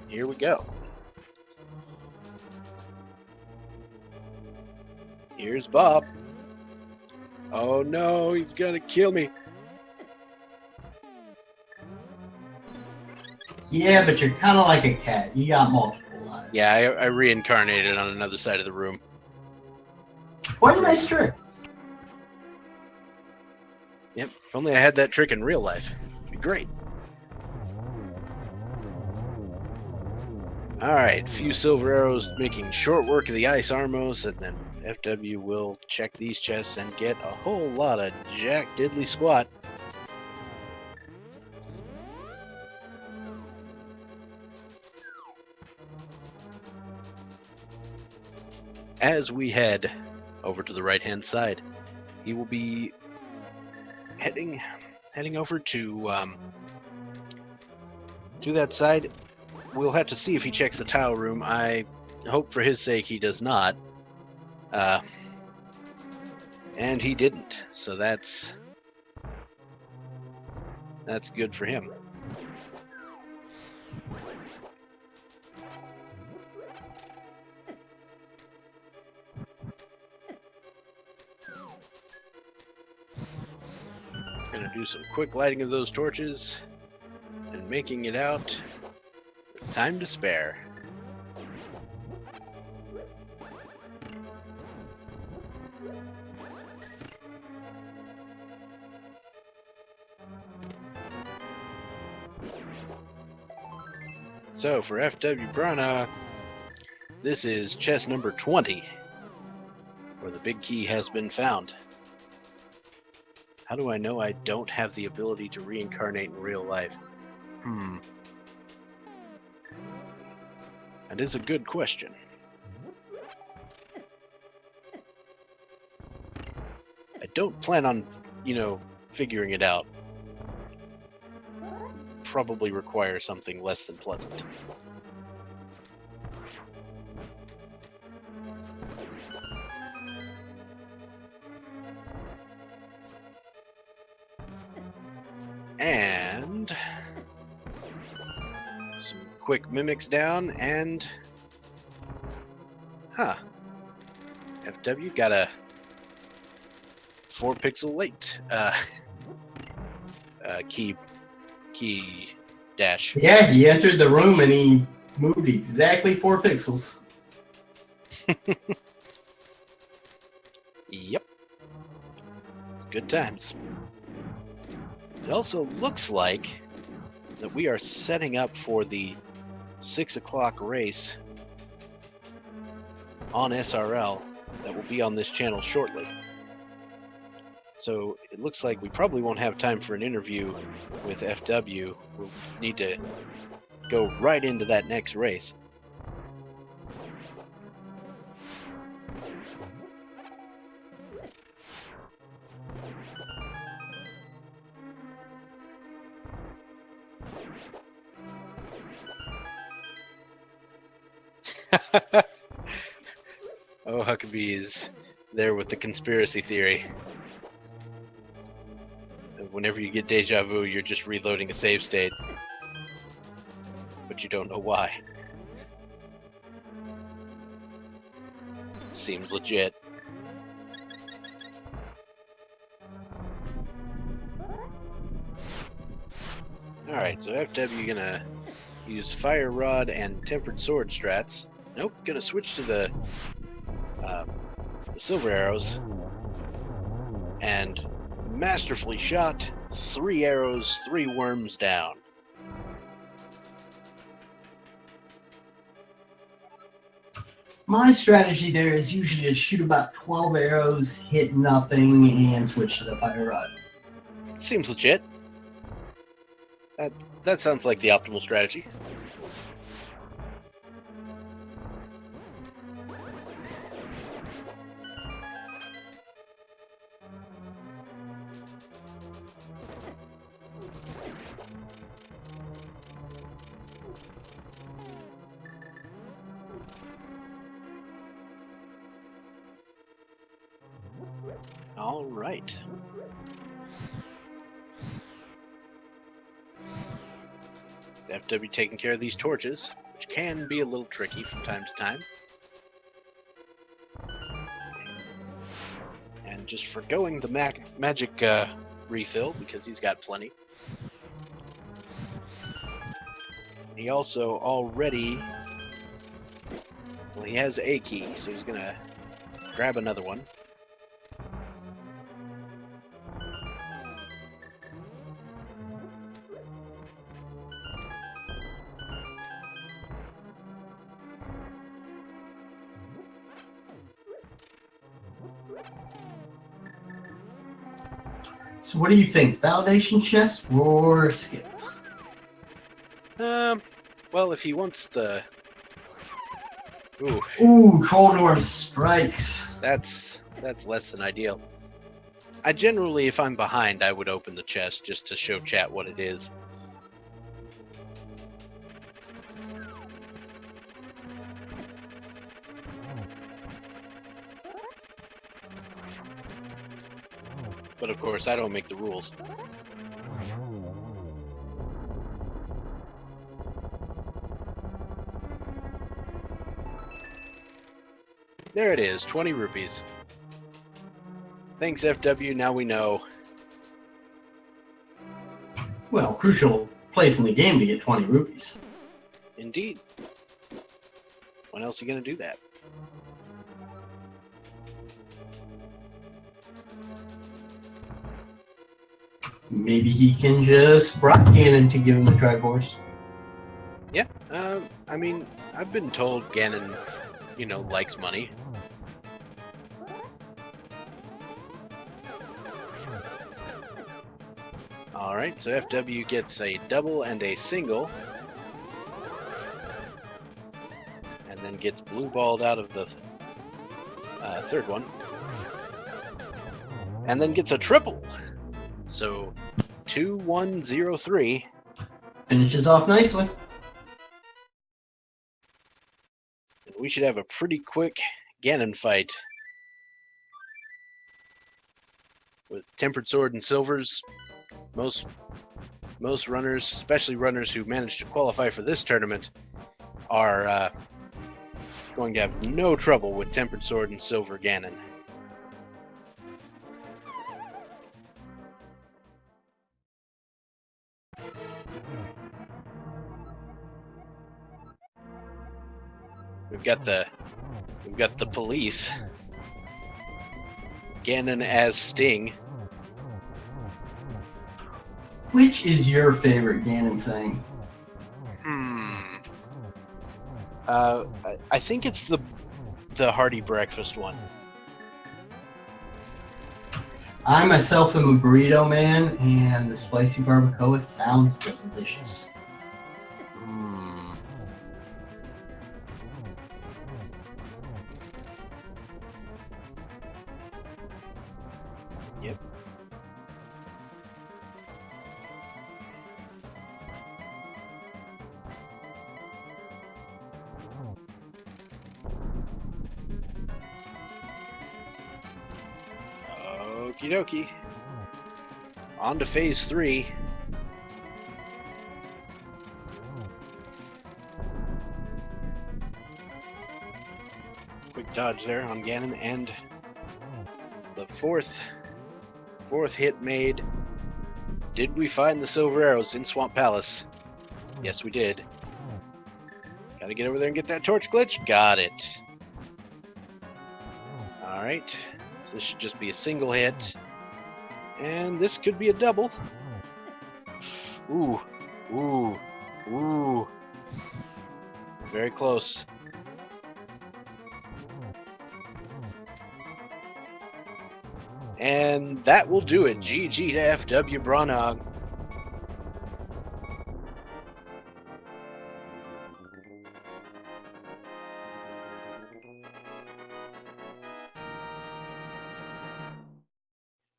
here we go. Here's Bob. Oh no, he's gonna kill me. Yeah, but you're kind of like a cat. You got multiple lives. Yeah, I reincarnated on another side of the room. What a nice trick. Yep, if only I had that trick in real life. It'd be great. Alright, a few silver arrows making short work of the ice armos, and then FW will check these chests and get a whole lot of jack diddly squat. As we head over to the right-hand side, he will be heading over to that side. We'll have to see if he checks the tile room. I hope for his sake he does not. And he didn't, so that's good for him. Gonna do some quick lighting of those torches and making it out with time to spare. So for FWBronaugh, this is chest number 20, where the big key has been found. How do I know I don't have the ability to reincarnate in real life? That is a good question. I don't plan on, figuring it out. Probably require something less than pleasant. And some quick mimics down, and FW got a 4 pixel late key dash. Yeah, he entered the room and he moved exactly 4 pixels. Yep. It's good times. It also looks like that we are setting up for the 6 o'clock race on SRL that will be on this channel shortly. So it looks like we probably won't have time for an interview with FW. We'll need to go right into that next race. Oh, Huckabee is there with the conspiracy theory. Whenever you get deja vu, you're just reloading a save state. But you don't know why. Seems legit. Alright, so FW gonna use Fire Rod and Tempered Sword strats. Nope, gonna switch to the silver arrows. And masterfully shot 3 arrows, 3 worms down. My strategy there is usually to shoot about 12 arrows, hit nothing, and switch to the fire rod. Seems legit. That sounds like the optimal strategy. All right. FW taking care of these torches, which can be a little tricky from time to time. And just forgoing the magic refill because he's got plenty. He also already, well, he has a key, so he's gonna grab another one. So what do you think? Validation chest or skip? Well, if he wants the... Ooh, Troll Dorm strikes. That's less than ideal. I generally, if I'm behind, I would open the chest just to show chat what it is. But of course, I don't make the rules. There it is, 20 rupees. Thanks, FW, now we know. Well, crucial place in the game to get 20 rupees. Indeed. When else are you going to do that? Maybe he can just bribe Ganon to give him the Triforce. Yeah, I mean, I've been told Ganon, you know, likes money. Alright, so FW gets a double and a single. And then gets blue balled out of the third one. And then gets a triple. So 2-1-0-3. Finishes off nicely. We should have a pretty quick Ganon fight. With Tempered Sword and Silvers, most runners, especially runners who managed to qualify for this tournament, are going to have no trouble with Tempered Sword and Silver Ganon. We've got the police. Ganon as Sting. Which is your favorite Ganon saying? I think it's the hearty breakfast one. I myself am a burrito man, and the spicy barbacoa sounds delicious. Yep. Okie dokie. On to phase 3. Quick dodge there on Ganon, and the fourth hit made. Did we find the silver arrows in Swamp Palace? Yes, we did. Gotta get over there and get that torch glitch. Got it. Alright. So this should just be a single hit. And this could be a double. Ooh. Ooh. Ooh. Very close. And that will do it. GG to FWBronaugh.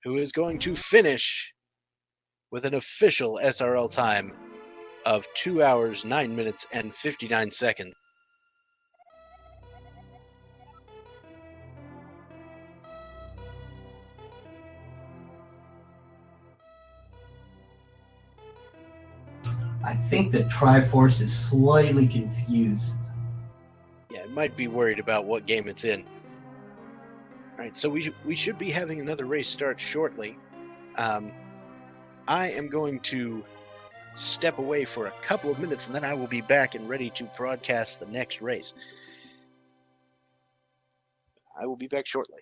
Who is going to finish with an official SRL time of 2 hours, 9 minutes, and 59 seconds. I think the Triforce is slightly confused. Yeah, it might be worried about what game it's in. All right, so we should be having another race start shortly. I am going to step away for a couple of minutes, and then I will be back and ready to broadcast the next race. I will be back shortly.